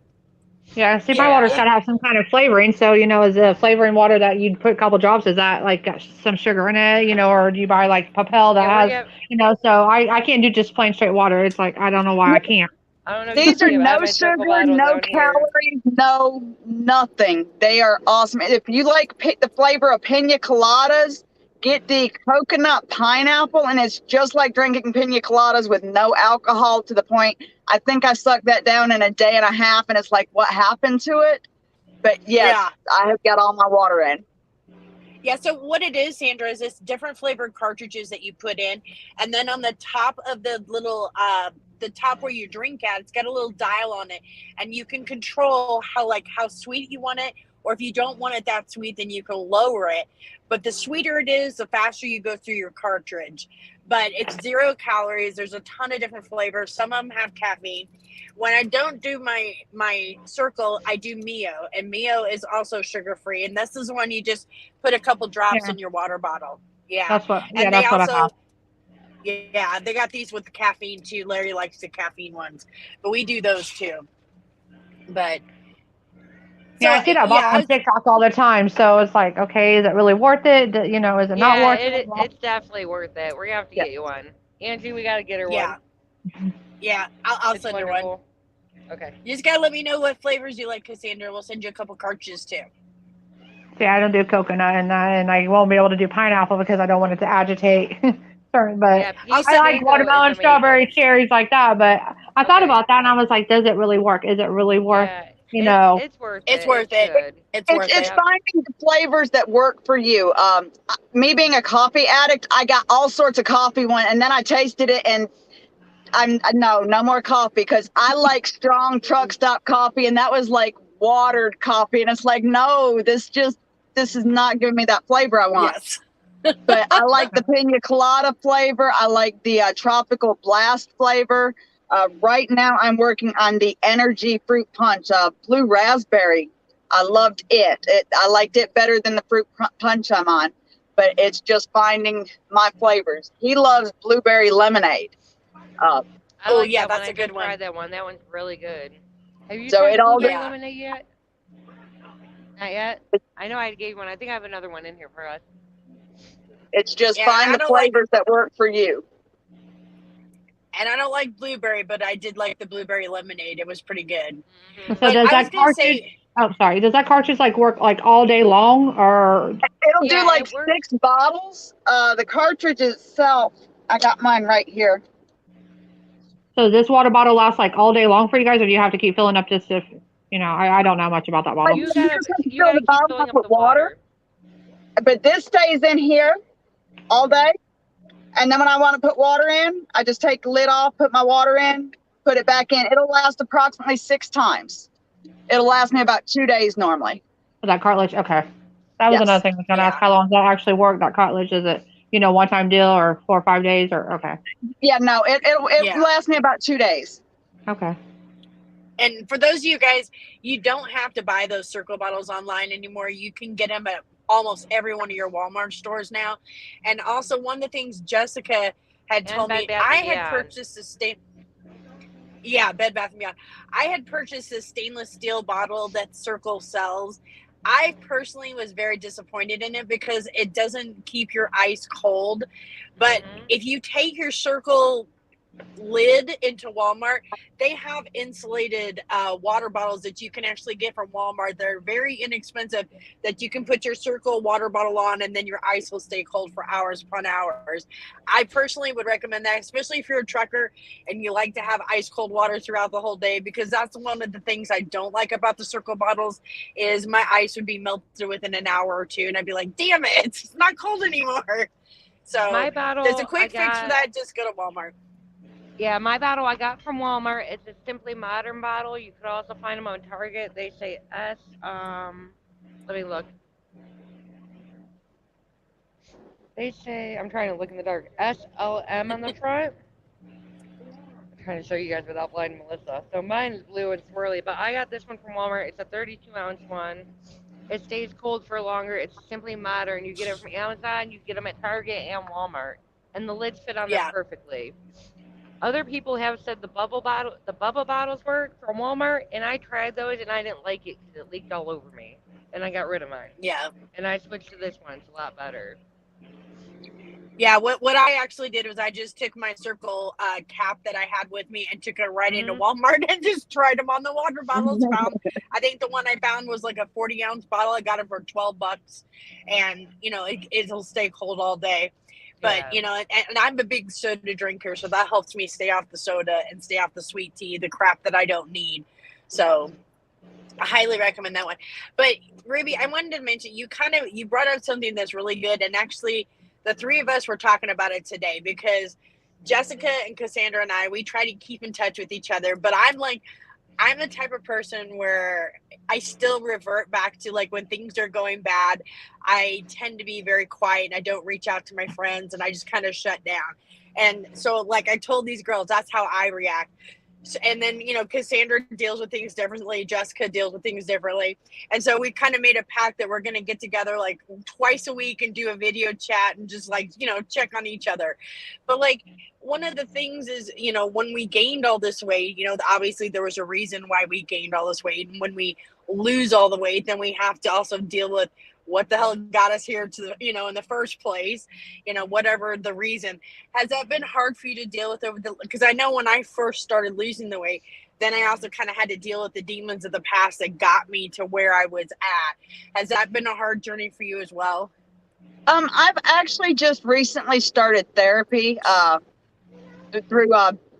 yeah. See, my water's
Yeah.
got to have some kind of flavoring. So, is the flavoring water that you'd put a couple drops? Is that like got some sugar in it? Or do you buy like Papel that
Yeah, we're
has,
gonna.
So I can't do just plain straight water. It's like I don't know why I can't.
I don't know if you can
These are
see it, but I
no
have my circle
sugar,
bottles
no
down here.
calories, no nothing. They are awesome. If you like the flavor of pina coladas, get the coconut pineapple, and it's just like drinking pina coladas with no alcohol, to the point I think I sucked that down in a day and a half, and it's like, what happened to it? But yes,
Yeah.
I have got all my water in.
Yeah, so what it is, Sandra, is this different flavored cartridges that you put in, and then on the top of the little the top where you drink at, it's got a little dial on it, and you can control how sweet you want it, or if you don't want it that sweet, then you can lower it. But the sweeter it is, the faster you go through your cartridge. But it's 0 calories. There's a ton of different flavors. Some of them have caffeine. When I don't do my circle, I do Mio, and Mio is also sugar free. And this is one you just put a couple drops
Yeah,
in your water bottle. Yeah,
that's what. Yeah,
and they
that's what I have.
also yeah, they got these with the caffeine too. Larry likes the caffeine ones, but we do those too. But
Yeah,
so
I see that bottle
yeah,
on TikTok all the time. So it's like, okay, is it really worth it? Is it not
Yeah,
worth it? Well,
it's definitely worth it. We're gonna have to
Yeah.
get you one. Angie, we gotta get her
yeah,
one.
yeah. I'll
It's
send her one.
wonderful. Okay.
You just gotta let me know what flavors you like, Cassandra. We'll send you a couple cartridges too.
see, I don't do coconut, and I won't be able to do pineapple because I don't want it to agitate. Certain, but
Yeah,
I'll
I
send
like
mango is
watermelon, strawberry,
amazing.
cherries like that. But I thought
Okay.
about that and I was like, does it really work? Is it really worth,
Yeah,
you know?
it's worth
It's
it.
worth
It
it.
should.
It's
It's
worth
it's
it.
Yep.
finding the flavors that work for you. Me being a coffee addict, I got all sorts of coffee and then I tasted it, and I'm no more coffee, because I like strong truck stop coffee, and that was like watered coffee, and it's like, no, this is not giving me that flavor I want.
Yes.
But I like the pina colada flavor. I like the tropical blast flavor. Right now, I'm working on the energy fruit punch, blue raspberry. I loved it. I liked it better than the fruit punch I'm on, but it's just finding my flavors. He loves blueberry lemonade.
I
Oh
like
yeah,
that one.
that's
I
a good
just
one.
tried that one. That one's really good. Have you
So
tried
it
the
all
blueberry
Yeah.
lemonade yet? Not yet. I know I gave you one. I think I have another one in here for us.
It's just
Yeah,
find
I
the
don't like
flavors that work for you.
and I don't like blueberry, but I did like the blueberry lemonade. It was pretty good.
So
Hmm.
But
does
I was
that
gonna
cartridge,
say,
oh, sorry, does that cartridge like work like all day long or?
It'll do
Yeah,
like
it works.
6 bottles. The cartridge itself, I got mine right here.
So does this water bottle last like all day long for you guys, or do you have to keep filling up just if, I don't know much about that
Like,
bottle.
You
you
gotta
just have to
you
fill
gotta
the
keep
bottle
filling
up
up
with
the
water,
water.
but this stays in here all day. And then when I want to put water in, I just take the lid off, put my water in, put it back in. It'll last approximately 6 times. It'll last me about 2 days normally.
For that cartridge, okay. That was another
Yes.
thing I was going to ask.
Yeah.
How long does that actually work? That cartilage, is it, one time deal or 4 or 5 days or okay?
Yeah, no, it
Yeah.
lasts me about 2 days.
Okay.
And for those of you guys, you don't have to buy those Circle bottles online anymore. You can get them at almost every one of your Walmart stores now. And also, one of the things Jessica had
And
told
Bed
me,
Bath
I
and
had
Beyond.
purchased Bed Bath and Beyond. I had purchased this stainless steel bottle that Circle sells. I personally was very disappointed in it because it doesn't keep your ice cold. But if you take your Circle lid into Walmart, they have insulated water bottles that you can actually get from Walmart. They're very inexpensive, that you can put your Circle water bottle on and then your ice will stay cold for hours upon hours. I personally would recommend that, especially if you're a trucker and you like to have ice cold water throughout the whole day, because that's one of the things I don't like about the Circle bottles is my ice would be melted within an hour or two and I'd be like, damn it, it's not cold anymore. So
My
there's a
bottle
quick fix for that. Just go to Walmart.
Yeah, my bottle I got from Walmart. It's a Simply Modern bottle. You could also find them on Target. They say let me look. They say, I'm trying to look in the dark, SLM on the front. I'm trying to show you guys without blinding Melissa. So mine is blue and swirly, but I got this one from Walmart. It's a 32-ounce one. It stays cold for longer. It's Simply Modern. You get it from Amazon. You get them at Target and Walmart. And the lids fit on them
Yeah.
perfectly. Other people have said the bubble bottles work from Walmart, and I tried those and I didn't like it because it leaked all over me, and I got rid of mine.
Yeah.
And I switched to this one. It's a lot better.
Yeah, what I actually did was I just took my Circle cap that I had with me and took it right into Walmart and just tried them on the water bottles. I think the one I found was like a 40-ounce bottle. I got it for $12, and it'll stay cold all day. But and I'm a big soda drinker, so that helps me stay off the soda and stay off the sweet tea, the crap that I don't need. So I highly recommend that one. But Ruby, I wanted to mention you brought up something that's really good, and actually the three of us were talking about it today because Jessica and Cassandra and we try to keep in touch with each other, but I'm the type of person where I still revert back to like when things are going bad. I tend to be very quiet and I don't reach out to my friends and I just kind of shut down. And so like I told these girls, that's how I react. And then Cassandra deals with things differently, Jessica deals with things differently, and so we kind of made a pact that we're going to get together like twice a week and do a video chat and just like check on each other. But like one of the things is when we gained all this weight, obviously there was a reason why we gained all this weight, and when we lose all the weight, then we have to also deal with what the hell got us here to in the first place, whatever the reason. Has that been hard for you to deal with because I know when I first started losing the weight, then I also kind of had to deal with the demons of the past that got me to where I was at. Has that been a hard journey for you as well?
I've actually just recently started therapy through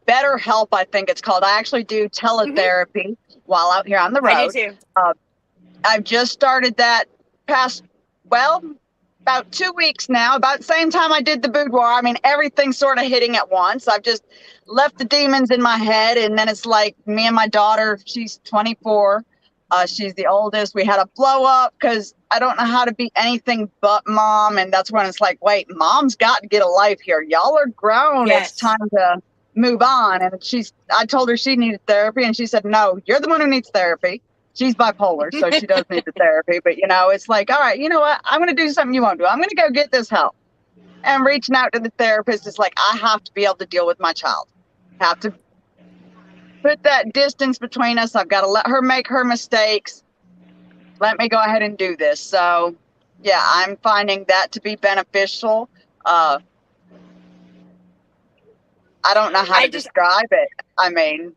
BetterHelp, I think it's called. I actually do teletherapy while out here on the road.
I do too.
I've just started that about 2 weeks now, about the same time I did the boudoir. I mean, everything's sort of hitting at once. I've just left the demons in my head, and then it's like me and my daughter, she's 24. She's the oldest. We had a blow up because I don't know how to be anything but mom. And that's when it's like, wait, mom's got to get a life here. Y'all are grown.
Yes.
It's time to move on. And I told her she needed therapy, and she said, no, you're the one who needs therapy. She's bipolar, so she does need the therapy. But, it's like, all right, you know what? I'm going to do something you won't do. I'm going to go get this help. And reaching out to the therapist is like, I have to be able to deal with my child. Have to put that distance between us. I've got to let her make her mistakes. Let me go ahead and do this. So, yeah, I'm finding that to be beneficial. I don't know how to describe it. I mean,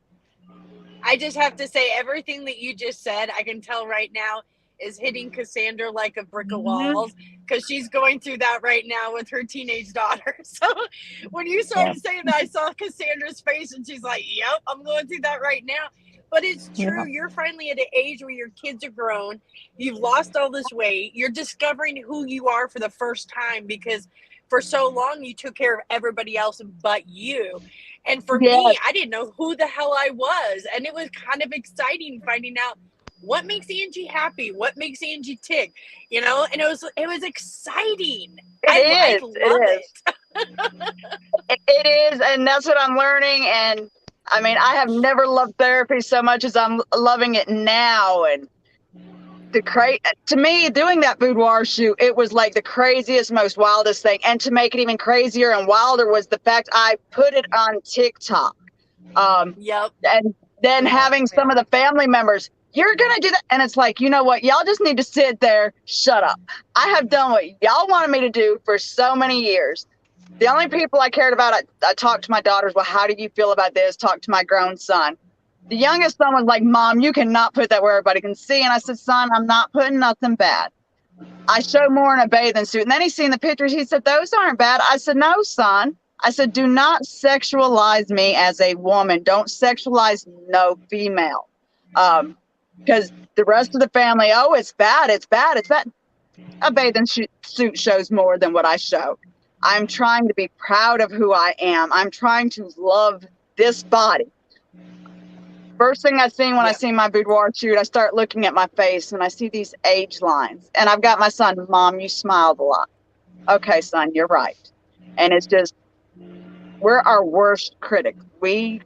I just have to say everything that you just said, I can tell right now is hitting Cassandra like a brick of walls because she's going through that right now with her teenage daughter. So when you started saying that, I saw Cassandra's face and she's like, yep, I'm going through that right now. But it's true. You're finally at an age where your kids are grown. You've lost all this weight. You're discovering who you are for the first time because for so long you took care of everybody else but you. And for me, I didn't know who the hell I was. And it was kind of exciting finding out what makes Angie happy, what makes Angie tick, you know, and it was exciting. I
It is.
love
It is.
it.
It is, and that's what I'm learning. And I mean, I have never loved therapy so much as I'm loving it now. And to me, doing that boudoir shoot, it was like the craziest, most wildest thing. And to make it even crazier and wilder was the fact I put it on TikTok.
Yep.
And then having some of the family members, you're going to do that. And it's like, you know what? Y'all just need to sit there, shut up. I have done what y'all wanted me to do for so many years. The only people I cared about, I talked to my daughters, well, how do you feel about this? Talked to my grown son. The youngest son was like, Mom, you cannot put that where everybody can see. And I said, son, I'm not putting nothing bad. I show more in a bathing suit. And then he's seen the pictures. He said, those aren't bad. I said, no, son. I said, do not sexualize me as a woman. Don't sexualize no female. Because the rest of the family, oh, it's bad, it's bad, it's bad. A bathing suit shows more than what I show. I'm trying to be proud of who I am. I'm trying to love this body. First thing I see when I see my boudoir shoot, I start looking at my face and I see these age lines. And I've got my son, Mom, you smiled a lot. Okay, son, you're right. And it's just, we're our worst critic. We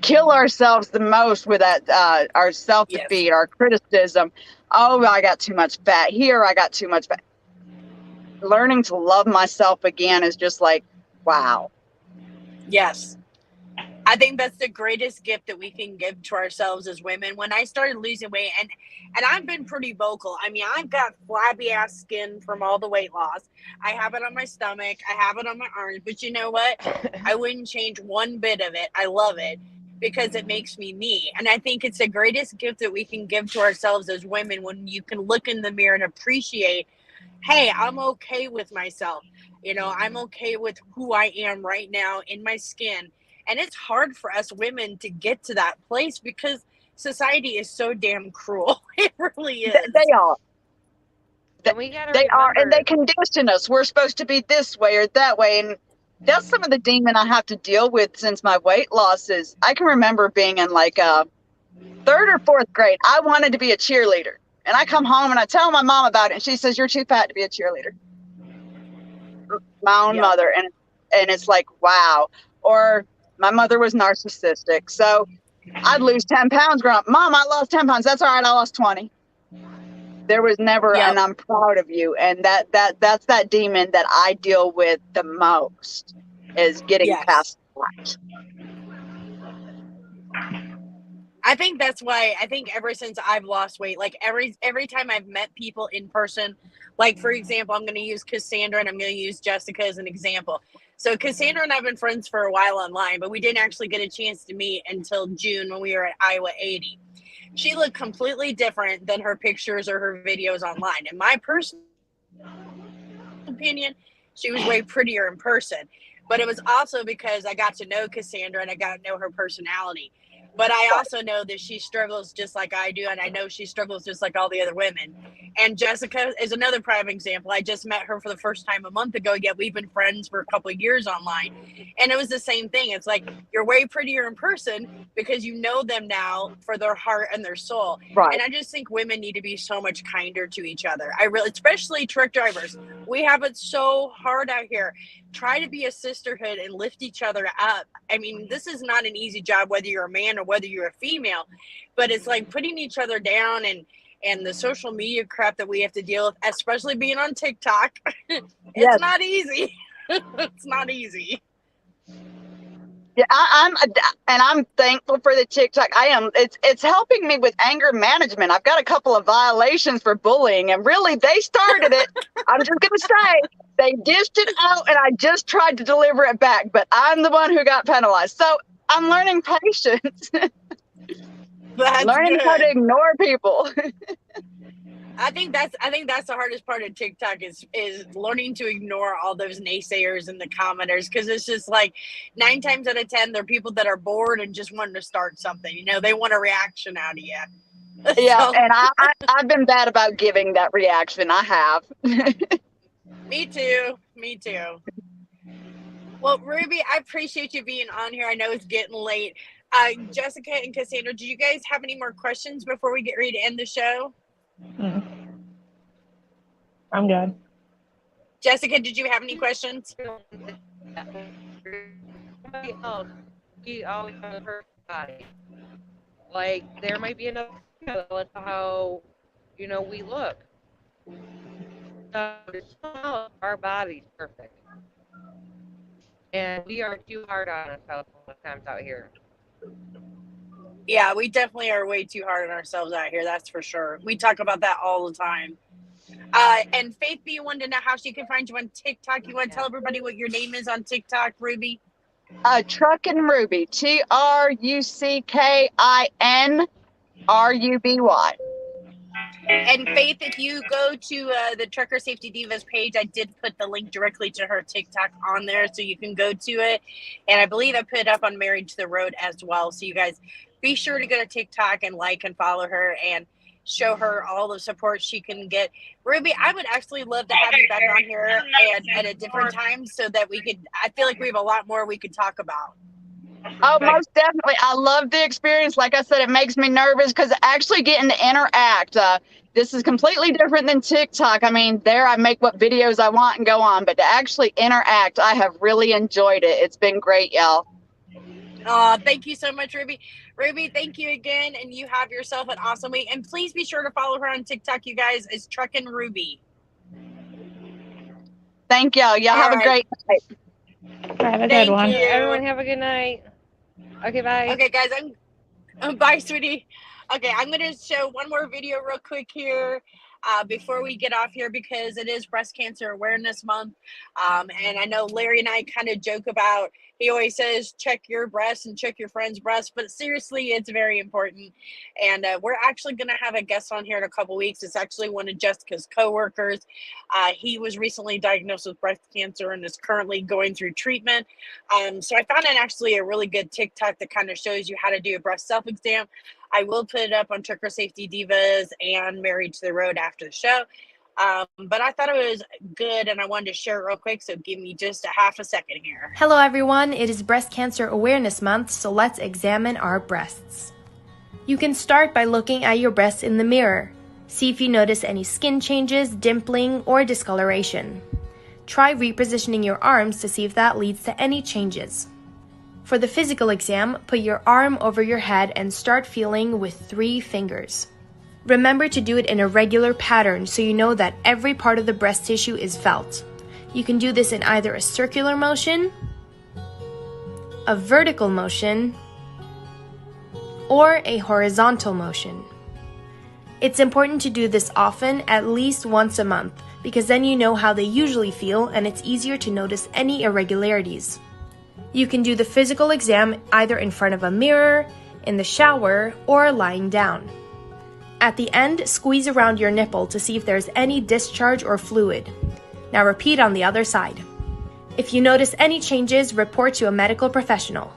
kill ourselves the most with that, our self-defeat, our criticism. Oh, I got too much fat here. I got too much fat. Learning to love myself again is just like, wow.
Yes. I think that's the greatest gift that we can give to ourselves as women. When I started losing weight, and I've been pretty vocal. I mean, I've got flabby ass skin from all the weight loss. I have it on my stomach. I have it on my arms. But you know what? I wouldn't change one bit of it. I love it because it makes me me. And I think it's the greatest gift that we can give to ourselves as women when you can look in the mirror and appreciate, hey, I'm okay with myself. You know, I'm okay with who I am right now in my skin. And it's hard for us women to get to that place because society is so damn cruel. It really is.
They are.
They
are, and they condition us. We're supposed to be this way or that way. And that's some of the demon I have to deal with since my weight loss is, I can remember being in like third or fourth grade. I wanted to be a cheerleader. And I come home and I tell my mom about it. And she says, you're too fat to be a cheerleader. My own mother. And it's like, wow. Or my mother was narcissistic. So I'd lose 10 pounds growing up. Mom, I lost 10 pounds. That's all right. I lost 20. There was never, and I'm proud of you. And that's that demon that I deal with the most, is getting past that.
I think that's why, I think ever since I've lost weight, like every time I've met people in person, like for example, I'm going to use Cassandra and I'm going to use Jessica as an example. So Cassandra and I have been friends for a while online, but we didn't actually get a chance to meet until June when we were at Iowa 80. She looked completely different than her pictures or her videos online. In my personal opinion, she was way prettier in person. But it was also because I got to know Cassandra and I got to know her personality. But I also know that she struggles just like I do, and I know she struggles just like all the other women. And Jessica is another prime example. I just met her for the first time a month ago, yet we've been friends for a couple of years online. And it was the same thing. It's like, you're way prettier in person because you know them now for their heart and their soul.
Right.
And I just think women need to be so much kinder to each other. I really, especially truck drivers. We have it so hard out here. Try to be a sisterhood and lift each other up. I mean, this is not an easy job, whether you're a man or whether you're a female, but it's like putting each other down and the social media crap that we have to deal with, especially being on TikTok. It's not easy. It's not easy.
Yeah, I'm thankful for the TikTok. It's helping me with anger management. I've got a couple of violations for bullying, and really they started it. I'm just gonna say they dished it out, and I just tried to deliver it back, but I'm the one who got penalized. So I'm learning patience. Learning how to ignore people.
I think that's the hardest part of TikTok is learning to ignore all those naysayers and the commenters, because it's just like 9 times out of 10 they're people that are bored and just wanting to start something. You know, they want a reaction out of you.
Yeah, and I've been bad about giving that reaction. I have.
Me too. Well, Ruby, I appreciate you being on here. I know it's getting late, Jessica and Cassandra, do you guys have any more questions before we get ready to end the show?
I'm good.
Jessica, did you have any questions?
Somebody else, we always have a perfect body. Like there might be another that's how we look. So somehow our body's perfect, and we are too hard on ourselves sometimes out here.
Yeah, we definitely are way too hard on ourselves out here. That's for sure. We talk about that all the time. And Faith B wanted to know how she can find you on TikTok. You want to tell everybody what your name is on TikTok, Ruby?
Truckin' Ruby, TruckinRuby.
And Faith, if you go to the Trucker Safety Divas page, I did put the link directly to her TikTok on there, so you can go to it. And I believe I put it up on Married to the Road as well. So you guys be sure to go to TikTok and like and follow her and show her all the support she can get. Ruby, I would actually love to have you back on here and at a different time so that we could, I feel like we have a lot more we could talk about.
Oh, most definitely. I love the experience. Like I said, it makes me nervous because actually getting to interact, this is completely different than TikTok. I mean, there I make what videos I want and go on, but to actually interact, I have really enjoyed it. It's been great, y'all.
Thank you so much, Ruby. Ruby, thank you again, and you have yourself an awesome week. And please be sure to follow her on TikTok, you guys. It's Truckin' Ruby.
Thank y'all. Y'all have a great night.
Have a good one.
Everyone have a good night. Okay, bye.
Okay, guys, bye, sweetie. Okay, I'm going to show one more video real quick here before we get off here because it is Breast Cancer Awareness Month. And I know Larry and I kind of joke about, he always says, check your breasts and check your friend's breasts. But seriously, it's very important. And we're actually going to have a guest on here in a couple weeks. It's actually one of Jessica's coworkers. He was recently diagnosed with breast cancer and is currently going through treatment. So I found it actually a really good TikTok that kind of shows you how to do a breast self-exam. I will put it up on Trucker Safety Divas and Married to the Road after the show. But I thought it was good and I wanted to share it real quick, so give me just a half a second here.
Hello everyone, it is Breast Cancer Awareness Month, so let's examine our breasts. You can start by looking at your breasts in the mirror. See if you notice any skin changes, dimpling, or discoloration. Try repositioning your arms to see if that leads to any changes. For the physical exam, put your arm over your head and start feeling with 3 fingers. Remember to do it in a regular pattern so you know that every part of the breast tissue is felt. You can do this in either a circular motion, a vertical motion, or a horizontal motion. It's important to do this often, at least once a month, because then you know how they usually feel and it's easier to notice any irregularities. You can do the physical exam either in front of a mirror, in the shower, or lying down. At the end, squeeze around your nipple to see if there's any discharge or fluid. Now repeat on the other side. If you notice any changes, report to a medical professional.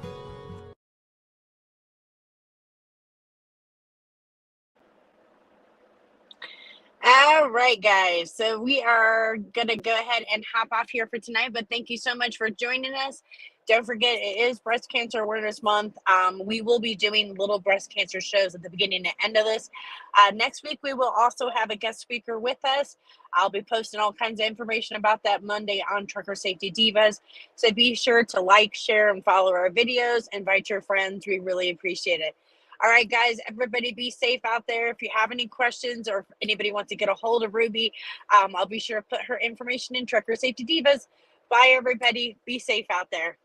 All right, guys. So we are going to go ahead and hop off here for tonight, but thank you so much for joining us. Don't forget, it is Breast Cancer Awareness Month. We will be doing little breast cancer shows at the beginning and end of this. Next week, we will also have a guest speaker with us. I'll be posting all kinds of information about that Monday on Trucker Safety Divas. So be sure to like, share, and follow our videos. Invite your friends. We really appreciate it. All right, guys, everybody be safe out there. If you have any questions or if anybody wants to get a hold of Ruby, I'll be sure to put her information in Trucker Safety Divas. Bye, everybody. Be safe out there.